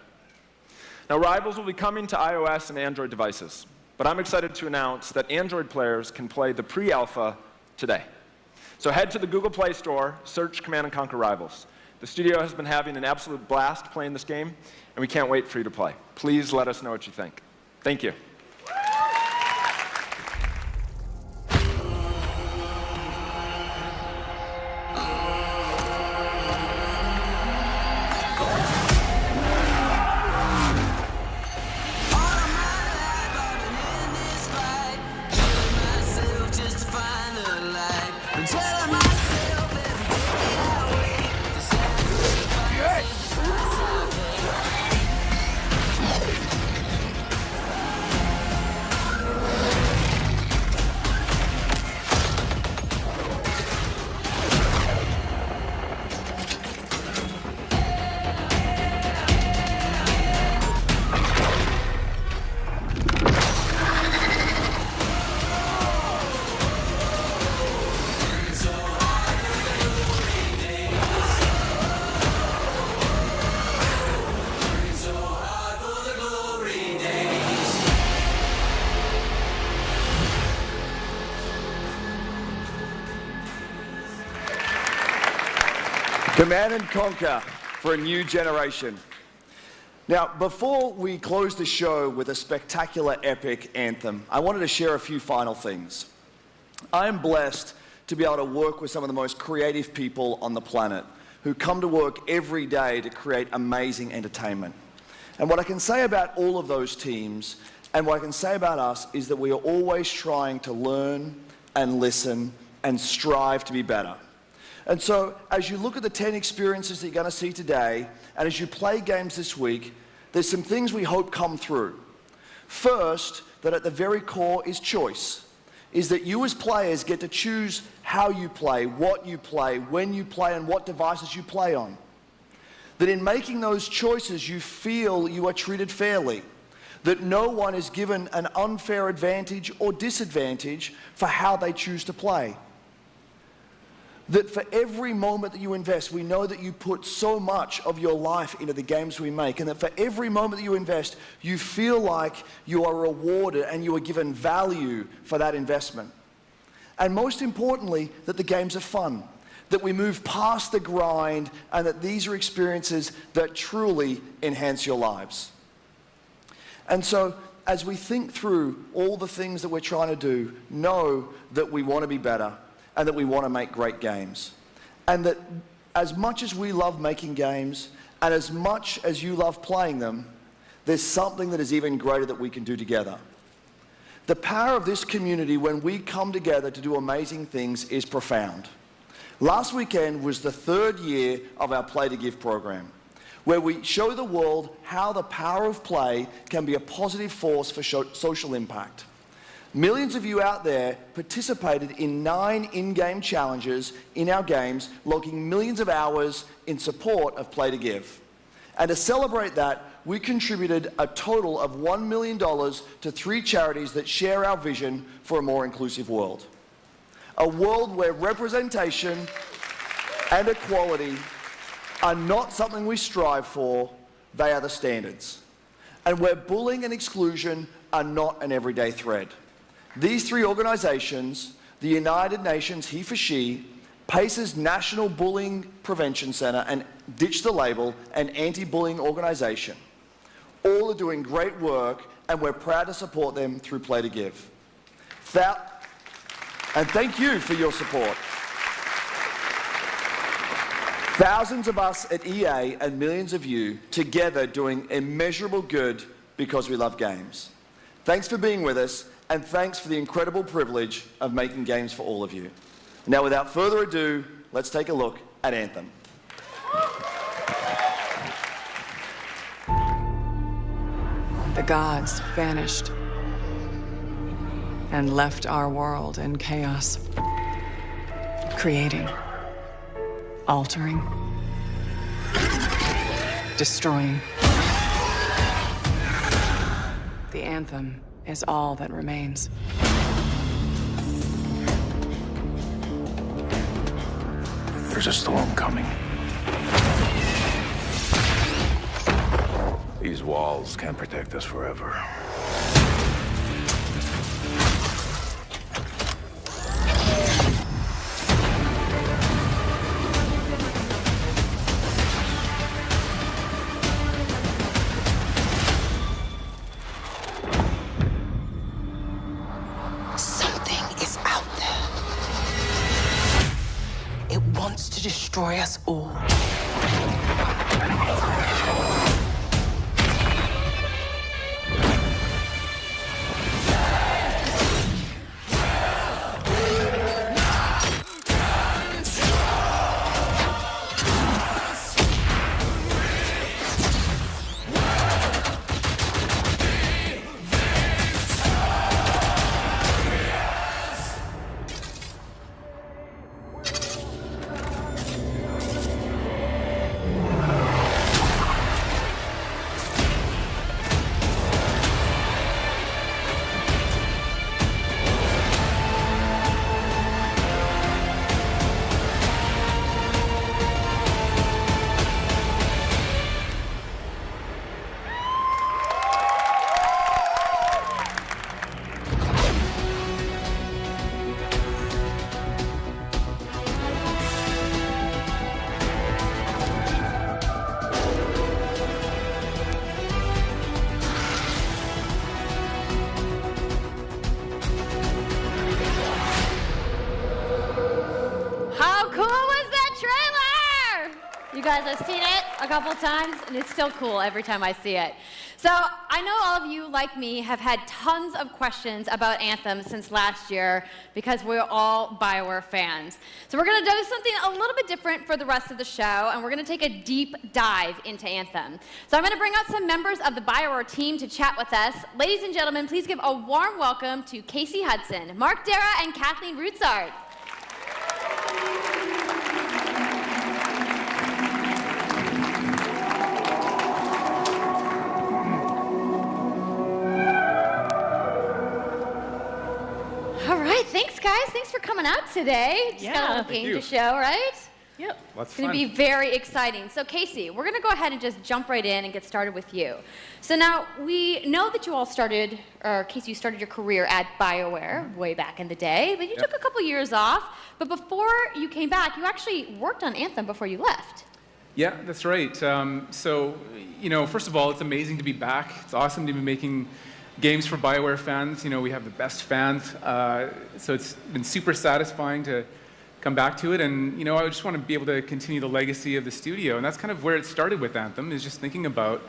Now, Rivals will be coming to iOS and Android devices, but I'm excited to announce that Android players can play the pre-alpha today. So head to the Google Play Store, search Command & Conquer Rivals. The studio has been having an absolute blast playing this game, and we can't wait for you to play. Please let us know what you think. Thank you. Command & Conquer for a new generation. Now, before we close the show with a spectacular epic anthem, I wanted to share a few final things. I am blessed to be able to work with some of the most creative people on the planet who come to work every day to create amazing entertainment. And what I can say about all of those teams, and what I can say about us, is that we are always trying to learn and listen and strive to be better. And so, as you look at the 10 experiences that you're going to see today, and as you play games this week, there's some things we hope come through. First, that at the very core is choice, is that you as players get to choose how you play, what you play, when you play, and what devices you play on. That in making those choices, you feel you are treated fairly, that no one is given an unfair advantage or disadvantage for how they choose to play. That for every moment that you invest, we know that you put so much of your life into the games we make, and that for every moment that you invest, you feel like you are rewarded and you are given value for that investment. And most importantly, that the games are fun, that we move past the grind, and that these are experiences that truly enhance your lives. And so, as we think through all the things that we're trying to do, know that we want to be better, and that we want to make great games. And that as much as we love making games, and as much as you love playing them, there's something that is even greater that we can do together. The power of this community when we come together to do amazing things is profound. Last weekend was the 3rd year of our Play to Give program, where we show the world how the power of play can be a positive force for social impact. Millions of you out there participated in 9 in-game challenges in our games, logging millions of hours in support of Play to Give. And to celebrate that, we contributed a total of $1 million to 3 charities that share our vision for a more inclusive world. A world where representation and equality are not something we strive for, they are the standards. And where bullying and exclusion are not an everyday threat. These 3 organizations, the United Nations He for She, PACE's National Bullying Prevention Center, and Ditch the Label, an anti-bullying organization, all are doing great work, and we're proud to support them through Play to Give. And thank you for your support. Thousands of us at EA and millions of you together doing immeasurable good because we love games. Thanks for being with us, and thanks for the incredible privilege of making games for all of you. Now, without further ado, let's take a look at Anthem. The gods vanished and left our world in chaos, creating, altering, destroying. The anthem is all that remains. There's a storm coming. These walls can't protect us forever. To destroy us all. You guys, I've seen it a couple times, and it's still cool every time I see it. So I know all of you, like me, have had tons of questions about Anthem since last year because we're all BioWare fans. So we're going to do something a little bit different for the rest of the show, and we're going to take a deep dive into Anthem. So I'm going to bring out some members of the BioWare team to chat with us. Ladies and gentlemen, please give a warm welcome to Casey Hudson, Mark Dara, and Kathleen Rutzard. All right, thanks guys. Thanks for coming out today. Just got a little game to show, right? Yep. It's going to be very exciting. So Casey, we're going to go ahead and just jump right in and get started with you. So now, we know that you all started, or Casey, you started your career at BioWare way back in the day, but you took a couple years off. But before you came back, you actually worked on Anthem before you left. Yeah, that's right. So, you know, first of all, it's amazing to be back. It's awesome to be making games for BioWare fans. You know, we have the best fans. So it's been super satisfying to come back to it. And, you know, I just want to be able to continue the legacy of the studio. And that's kind of where it started with Anthem, is just thinking about,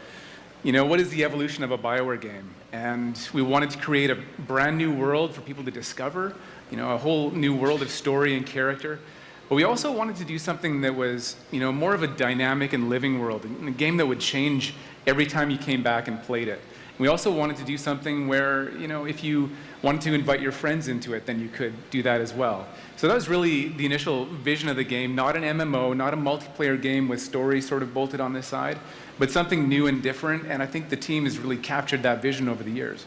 you know, what is the evolution of a BioWare game? And we wanted to create a brand new world for people to discover, you know, a whole new world of story and character. But we also wanted to do something that was, you know, more of a dynamic and living world, a game that would change every time you came back and played it. We also wanted to do something where, you know, if you wanted to invite your friends into it, then you could do that as well. So that was really the initial vision of the game, not an MMO, not a multiplayer game with story sort of bolted on this side, but something new and different, and I think the team has really captured that vision over the years.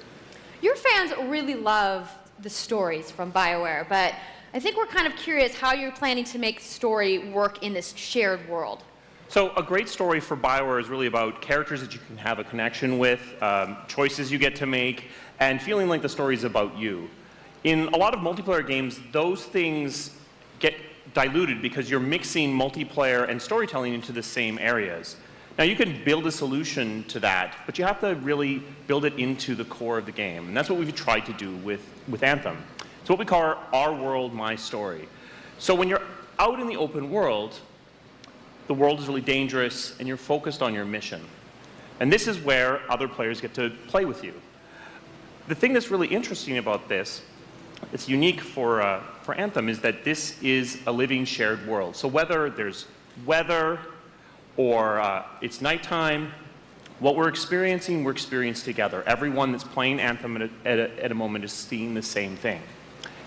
Your fans really love the stories from BioWare, but I think we're kind of curious how you're planning to make story work in this shared world. So a great story for BioWare is really about characters that you can have a connection with, choices you get to make, and feeling like the story is about you. In a lot of multiplayer games, those things get diluted because you're mixing multiplayer and storytelling into the same areas. Now you can build a solution to that, but you have to really build it into the core of the game. And that's what we've tried to do with Anthem. It's what we call our world, my story. So when you're out in the open world, the world is really dangerous and you're focused on your mission. And this is where other players get to play with you. The thing that's really interesting about this, it's unique for Anthem, is that this is a living shared world. So whether there's weather or it's nighttime, what we're experiencing together. Everyone that's playing Anthem at a moment is seeing the same thing.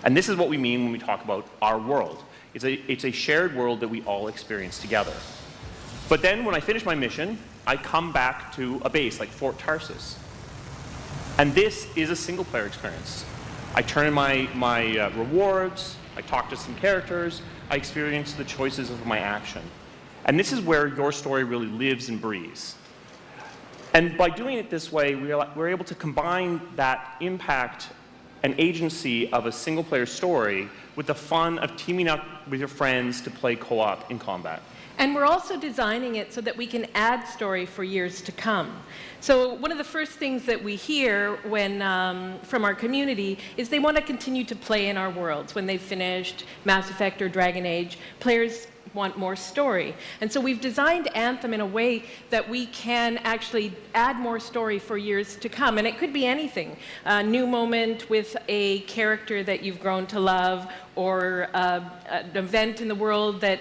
And this is what we mean when we talk about our world. It's a shared world that we all experience together. But then when I finish my mission, I come back to a base like Fort Tarsus. And this is a single player experience. I turn in my rewards, I talk to some characters, I experience the choices of my action. And this is where your story really lives and breathes. And by doing it this way, we're able to combine that impact and agency of a single player story with the fun of teaming up with your friends to play co-op in combat. And we're also designing it so that we can add story for years to come. So one of the first things that we hear when, from our community is they want to continue to play in our worlds. When they've finished Mass Effect or Dragon Age, players want more story. And so we've designed Anthem in a way that we can actually add more story for years to come. And it could be anything. A new moment with a character that you've grown to love, or an event in the world that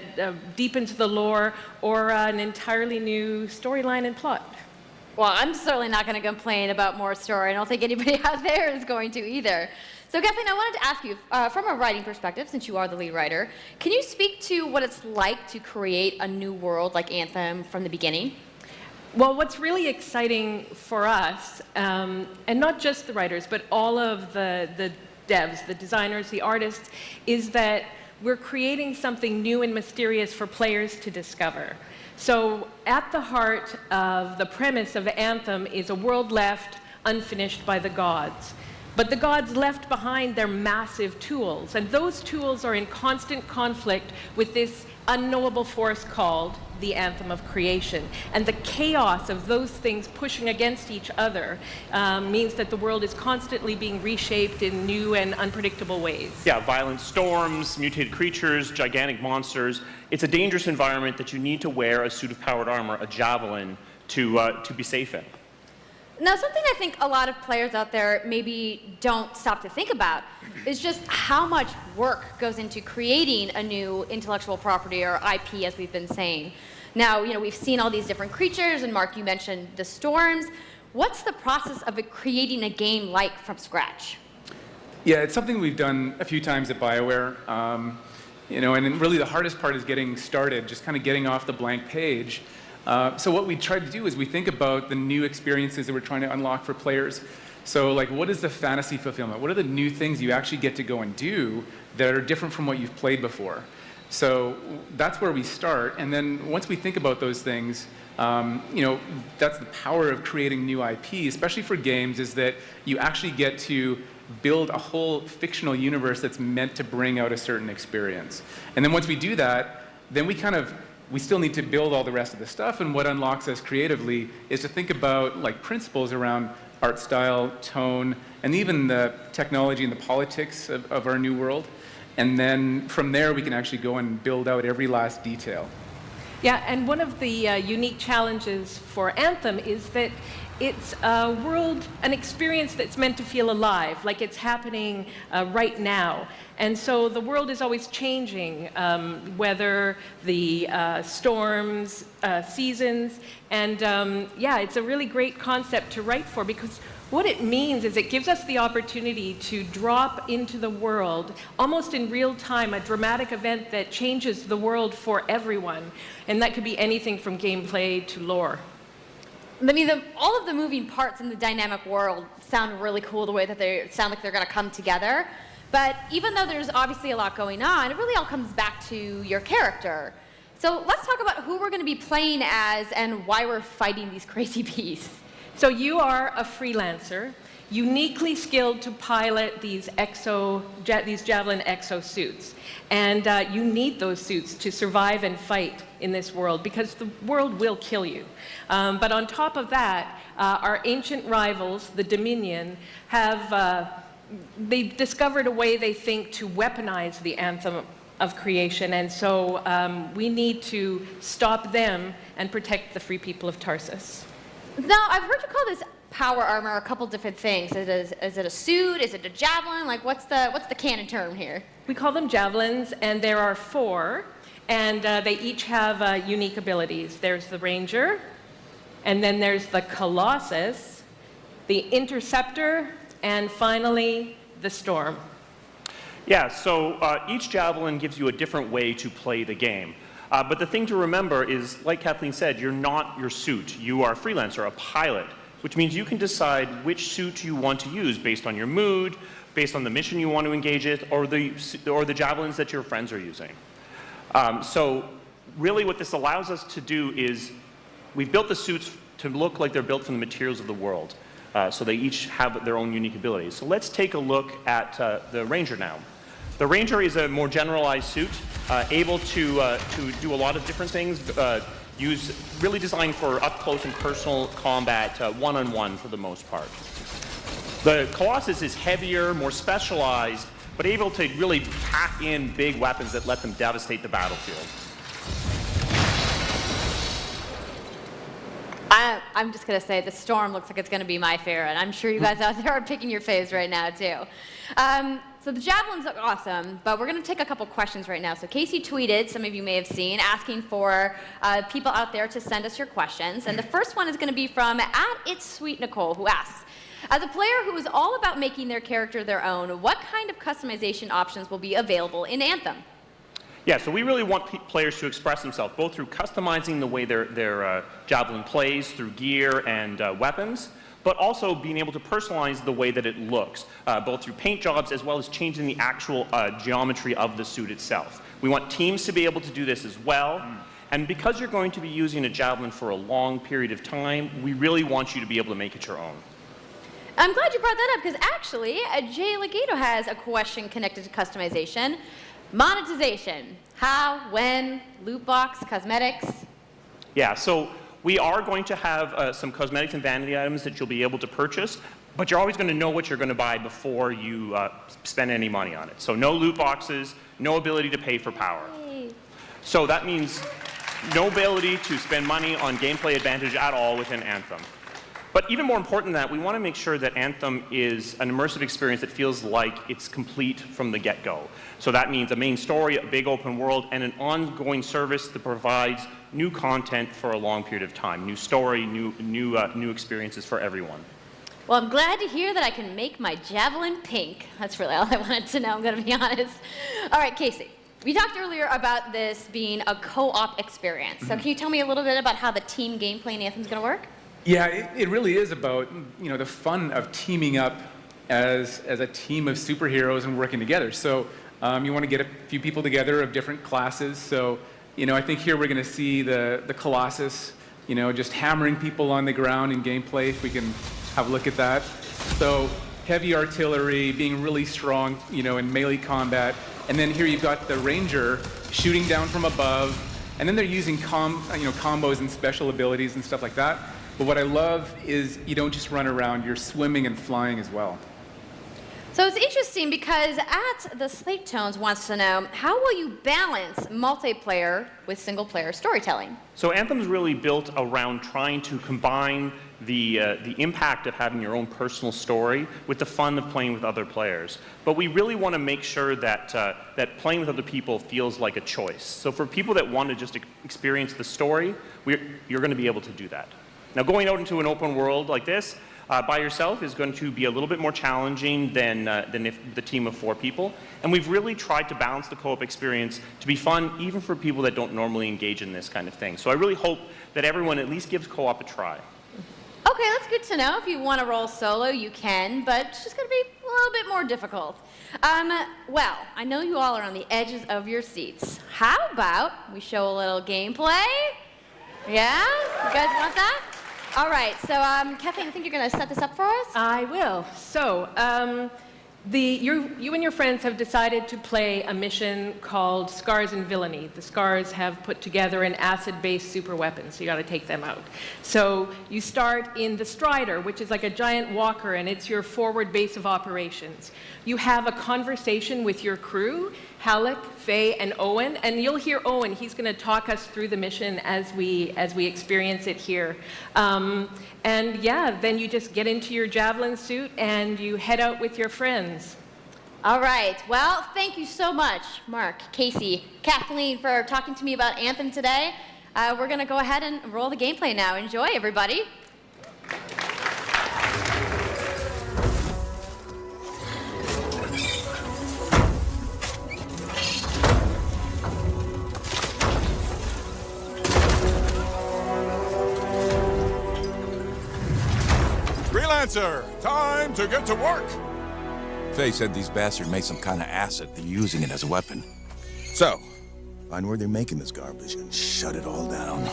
deepens the lore, or an entirely new storyline and plot. Well, I'm certainly not going to complain about more story. I don't think anybody out there is going to either. So Kathleen, I wanted to ask you, from a writing perspective, since you are the lead writer, can you speak to what it's like to create a new world like Anthem from the beginning? Well, what's really exciting for us, and not just the writers, but all of the devs, the designers, the artists, is that we're creating something new and mysterious for players to discover. So at the heart of the premise of Anthem is a world left unfinished by the gods. But the gods left behind their massive tools, and those tools are in constant conflict with this unknowable force called the Anthem of Creation. And the chaos of those things pushing against each other means that the world is constantly being reshaped in new and unpredictable ways. Yeah, violent storms, mutated creatures, gigantic monsters. It's a dangerous environment that you need to wear a suit of powered armor, a javelin, to be safe in. Now, something I think a lot of players out there maybe don't stop to think about is just how much work goes into creating a new intellectual property, or IP, as we've been saying. Now, we've seen all these different creatures, and Mark, you mentioned the storms. What's the process of creating a game like from scratch? Yeah, it's something we've done a few times at BioWare. And really the hardest part is getting started, just kind of getting off the blank page. So what we try to do is we think about the new experiences that we're trying to unlock for players. So like, what is the fantasy fulfillment? What are the new things you actually get to go and do that are different from what you've played before? So that's where we start. And then once we think about those things, that's the power of creating new IP, especially for games, is that you actually get to build a whole fictional universe that's meant to bring out a certain experience. And then once we do that, then we still need to build all the rest of the stuff, and what unlocks us creatively is to think about like principles around art style, tone, and even the technology and the politics of our new world. And then from there, we can actually go and build out every last detail. Yeah, and one of the unique challenges for Anthem is that it's a world, an experience that's meant to feel alive, like it's happening right now. And so the world is always changing, whether the storms, seasons, and it's a really great concept to write for, because what it means is it gives us the opportunity to drop into the world, almost in real time, a dramatic event that changes the world for everyone. And that could be anything from gameplay to lore. I mean, all of the moving parts in the dynamic world sound really cool, the way that they sound like they're going to come together. But even though there's obviously a lot going on, it really all comes back to your character. So let's talk about who we're going to be playing as and why we're fighting these crazy beasts. So you are a freelancer, uniquely skilled to pilot these Javelin exosuits. And you need those suits to survive and fight in this world, because the world will kill you. But on top of that, our ancient rivals, the Dominion, they've discovered a way, they think, to weaponize the Anthem of Creation. And so we need to stop them and protect the free people of Tarsus. Now, I've heard you call this power armor a couple different things. Is it a suit? Is it a javelin? Like, what's the canon term here? We call them javelins, and there are 4, and they each have unique abilities. There's the Ranger, and then there's the Colossus, the Interceptor, and finally, the Storm. Yeah, so each javelin gives you a different way to play the game. But the thing to remember is, like Kathleen said, you're not your suit. You are a freelancer, a pilot, which means you can decide which suit you want to use based on your mood, based on the mission you want to engage in, or the javelins that your friends are using. So really what this allows us to do is we've built the suits to look like they're built from the materials of the world. So they each have their own unique abilities. So let's take a look at the Ranger now. The Ranger is a more generalized suit, able to do a lot of different things, really designed for up-close and personal combat, one-on-one for the most part. The Colossus is heavier, more specialized, but able to really pack in big weapons that let them devastate the battlefield. I'm just going to say the Storm looks like it's going to be my favorite. I'm sure you guys out there are picking your faves right now, too. So the javelins look awesome, but we're going to take a couple questions right now. So Casey tweeted, some of you may have seen, asking for people out there to send us your questions. And the first one is going to be from @It'sSweetNicole, who asks, as a player who is all about making their character their own, what kind of customization options will be available in Anthem? Yeah, so we really want players to express themselves, both through customizing the way their javelin plays, through gear and weapons, but also being able to personalize the way that it looks, both through paint jobs as well as changing the actual geometry of the suit itself. We want teams to be able to do this as well. And because you're going to be using a javelin for a long period of time, we really want you to be able to make it your own. I'm glad you brought that up because actually, Jay Legato has a question connected to customization. Monetization. How, when, loot box, cosmetics. Yeah, so we are going to have some cosmetics and vanity items that you'll be able to purchase, but you're always going to know what you're going to buy before you spend any money on it. So no loot boxes, no ability to pay for power. So that means no ability to spend money on gameplay advantage at all within Anthem. But even more important than that, we want to make sure that Anthem is an immersive experience that feels like it's complete from the get-go. So that means a main story, a big open world, and an ongoing service that provides new content for a long period of time. New story, new experiences for everyone. Well, I'm glad to hear that I can make my javelin pink. That's really all I wanted to know, I'm going to be honest. All right, Casey. We talked earlier about this being a co-op experience. So can you tell me a little bit about how the team gameplay in Anthem is going to work? Yeah, it really is about, the fun of teaming up as a team of superheroes and working together. So you want to get a few people together of different classes. So, I think here we're going to see the Colossus, just hammering people on the ground in gameplay, if we can have a look at that. So heavy artillery, being really strong, in melee combat. And then here you've got the Ranger shooting down from above. And then they're using combos and special abilities and stuff like that. But what I love is you don't just run around, you're swimming and flying as well. So it's interesting because at the Slate Tones wants to know, how will you balance multiplayer with single-player storytelling? So Anthem's really built around trying to combine the impact of having your own personal story with the fun of playing with other players. But we really want to make sure that, that playing with other people feels like a choice. So for people that want to just experience the story, you're going to be able to do that. Now, going out into an open world like this by yourself is going to be a little bit more challenging than if the team of 4 people. And we've really tried to balance the co-op experience to be fun, even for people that don't normally engage in this kind of thing. So I really hope that everyone at least gives co-op a try. Okay, that's good to know. If you want to roll solo, you can, but it's just going to be a little bit more difficult. Well, I know you all are on the edges of your seats. How about we show a little gameplay? Yeah? You guys want that? All right, so Kathleen, I think you're going to set this up for us? I will. So, you and your friends have decided to play a mission called Scars and Villainy. The Scars have put together an acid-based super weapon, so you got to take them out. So you start in the Strider, which is like a giant walker, and it's your forward base of operations. You have a conversation with your crew, Halleck, Faye, and Owen, and you'll hear Owen. He's going to talk us through the mission as we experience it here. And yeah, then you just get into your javelin suit and you head out with your friends. All right. Well, thank you so much, Mark, Casey, Kathleen, for talking to me about Anthem today. We're going to go ahead and roll the gameplay now. Enjoy, everybody. Freelancer, time to get to work. Faye said these bastards made some kind of acid. They're using it as a weapon. So, find where they're making this garbage and shut it all down.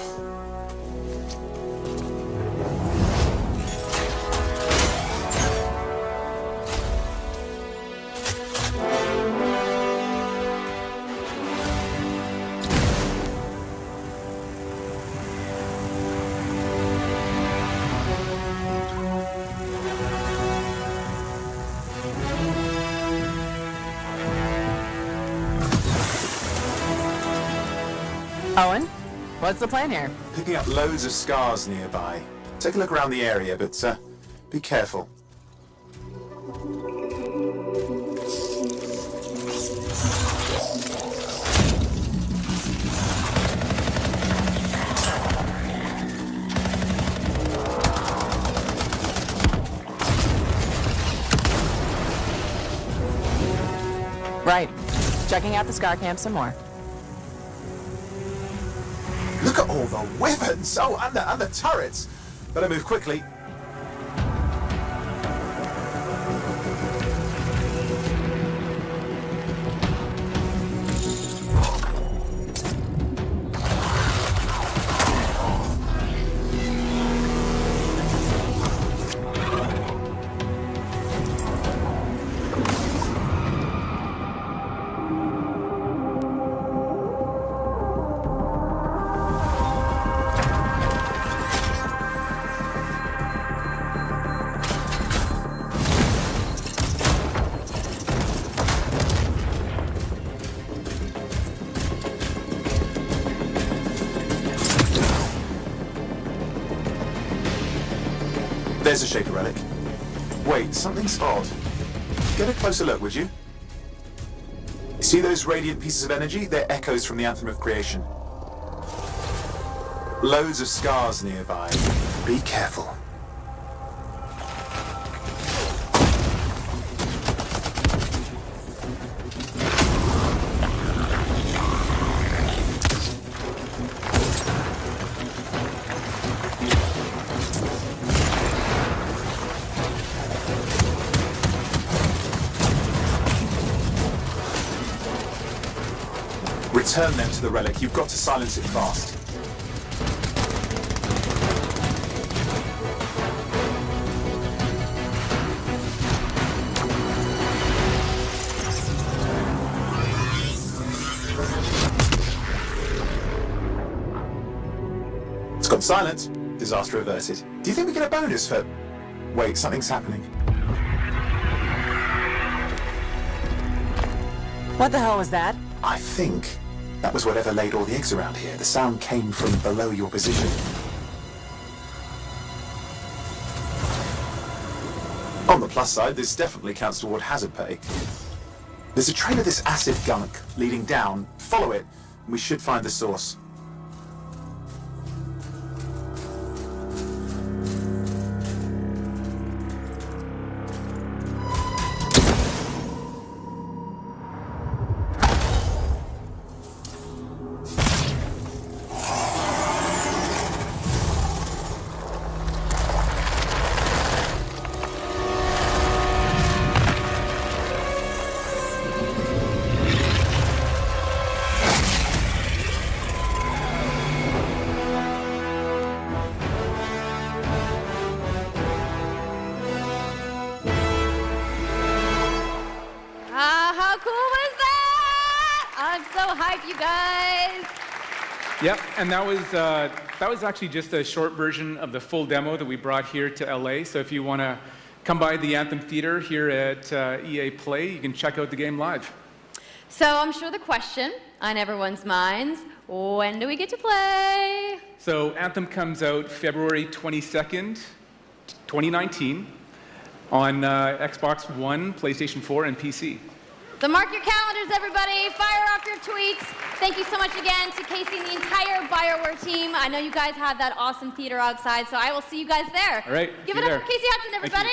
Owen, what's the plan here? Picking up loads of scars nearby. Take a look around the area, but be careful. Right. Checking out the Scar Camp some more. Look at all the weapons! Oh, and the turrets! Better move quickly. There's a Shaper relic. Wait, something's odd. Get a closer look, would you? See those radiant pieces of energy? They're echoes from the Anthem of Creation. Loads of scars nearby. Be careful. Return them to the relic. You've got to silence it fast. It's gone silent. Disaster averted. Do you think we get a bonus for... Wait, something's happening. What the hell was that? I think that was whatever laid all the eggs around here. The sound came from below your position. On the plus side, this definitely counts toward hazard pay. There's a trail of this acid gunk leading down. Follow it, and we should find the source. How cool was that? I'm so hyped, you guys. Yep, and that was actually just a short version of the full demo that we brought here to LA. So if you want to come by the Anthem Theater here at EA Play, you can check out the game live. So I'm sure the question on everyone's minds, when do we get to play? So Anthem comes out February 22nd, 2019 on Xbox One, PlayStation 4, and PC. So mark your calendars, everybody. Fire off your tweets. Thank you so much again to Casey and the entire BioWare team. I know you guys have that awesome theater outside, so I will see you guys there. All right. Give it up for Casey Hudson, everybody.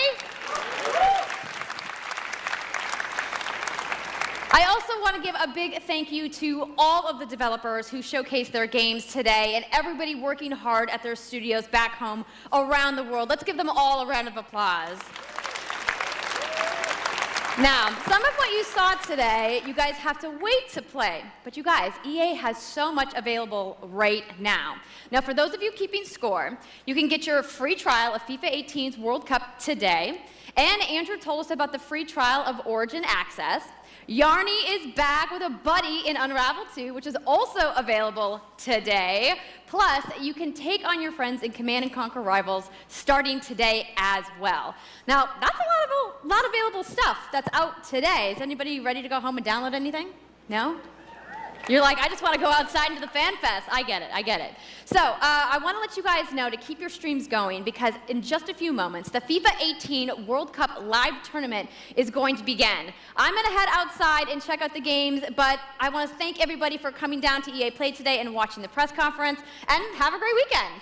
I also want to give a big thank you to all of the developers who showcased their games today and everybody working hard at their studios back home around the world. Let's give them all a round of applause. Now, some of what you saw today, you guys have to wait to play. But you guys, EA has so much available right now. Now, for those of you keeping score, you can get your free trial of FIFA 18's World Cup today. And Andrew told us about the free trial of Origin Access. Yarny is back with a buddy in Unravel 2, which is also available today. Plus, you can take on your friends in Command & Conquer Rivals starting today as well. Now, that's a lot of available stuff that's out today. Is anybody ready to go home and download anything? No? You're like, I just want to go outside into the fan fest. I get it. So I want to let you guys know to keep your streams going because in just a few moments, the FIFA 18 World Cup live tournament is going to begin. I'm going to head outside and check out the games, but I want to thank everybody for coming down to EA Play today and watching the press conference, and have a great weekend.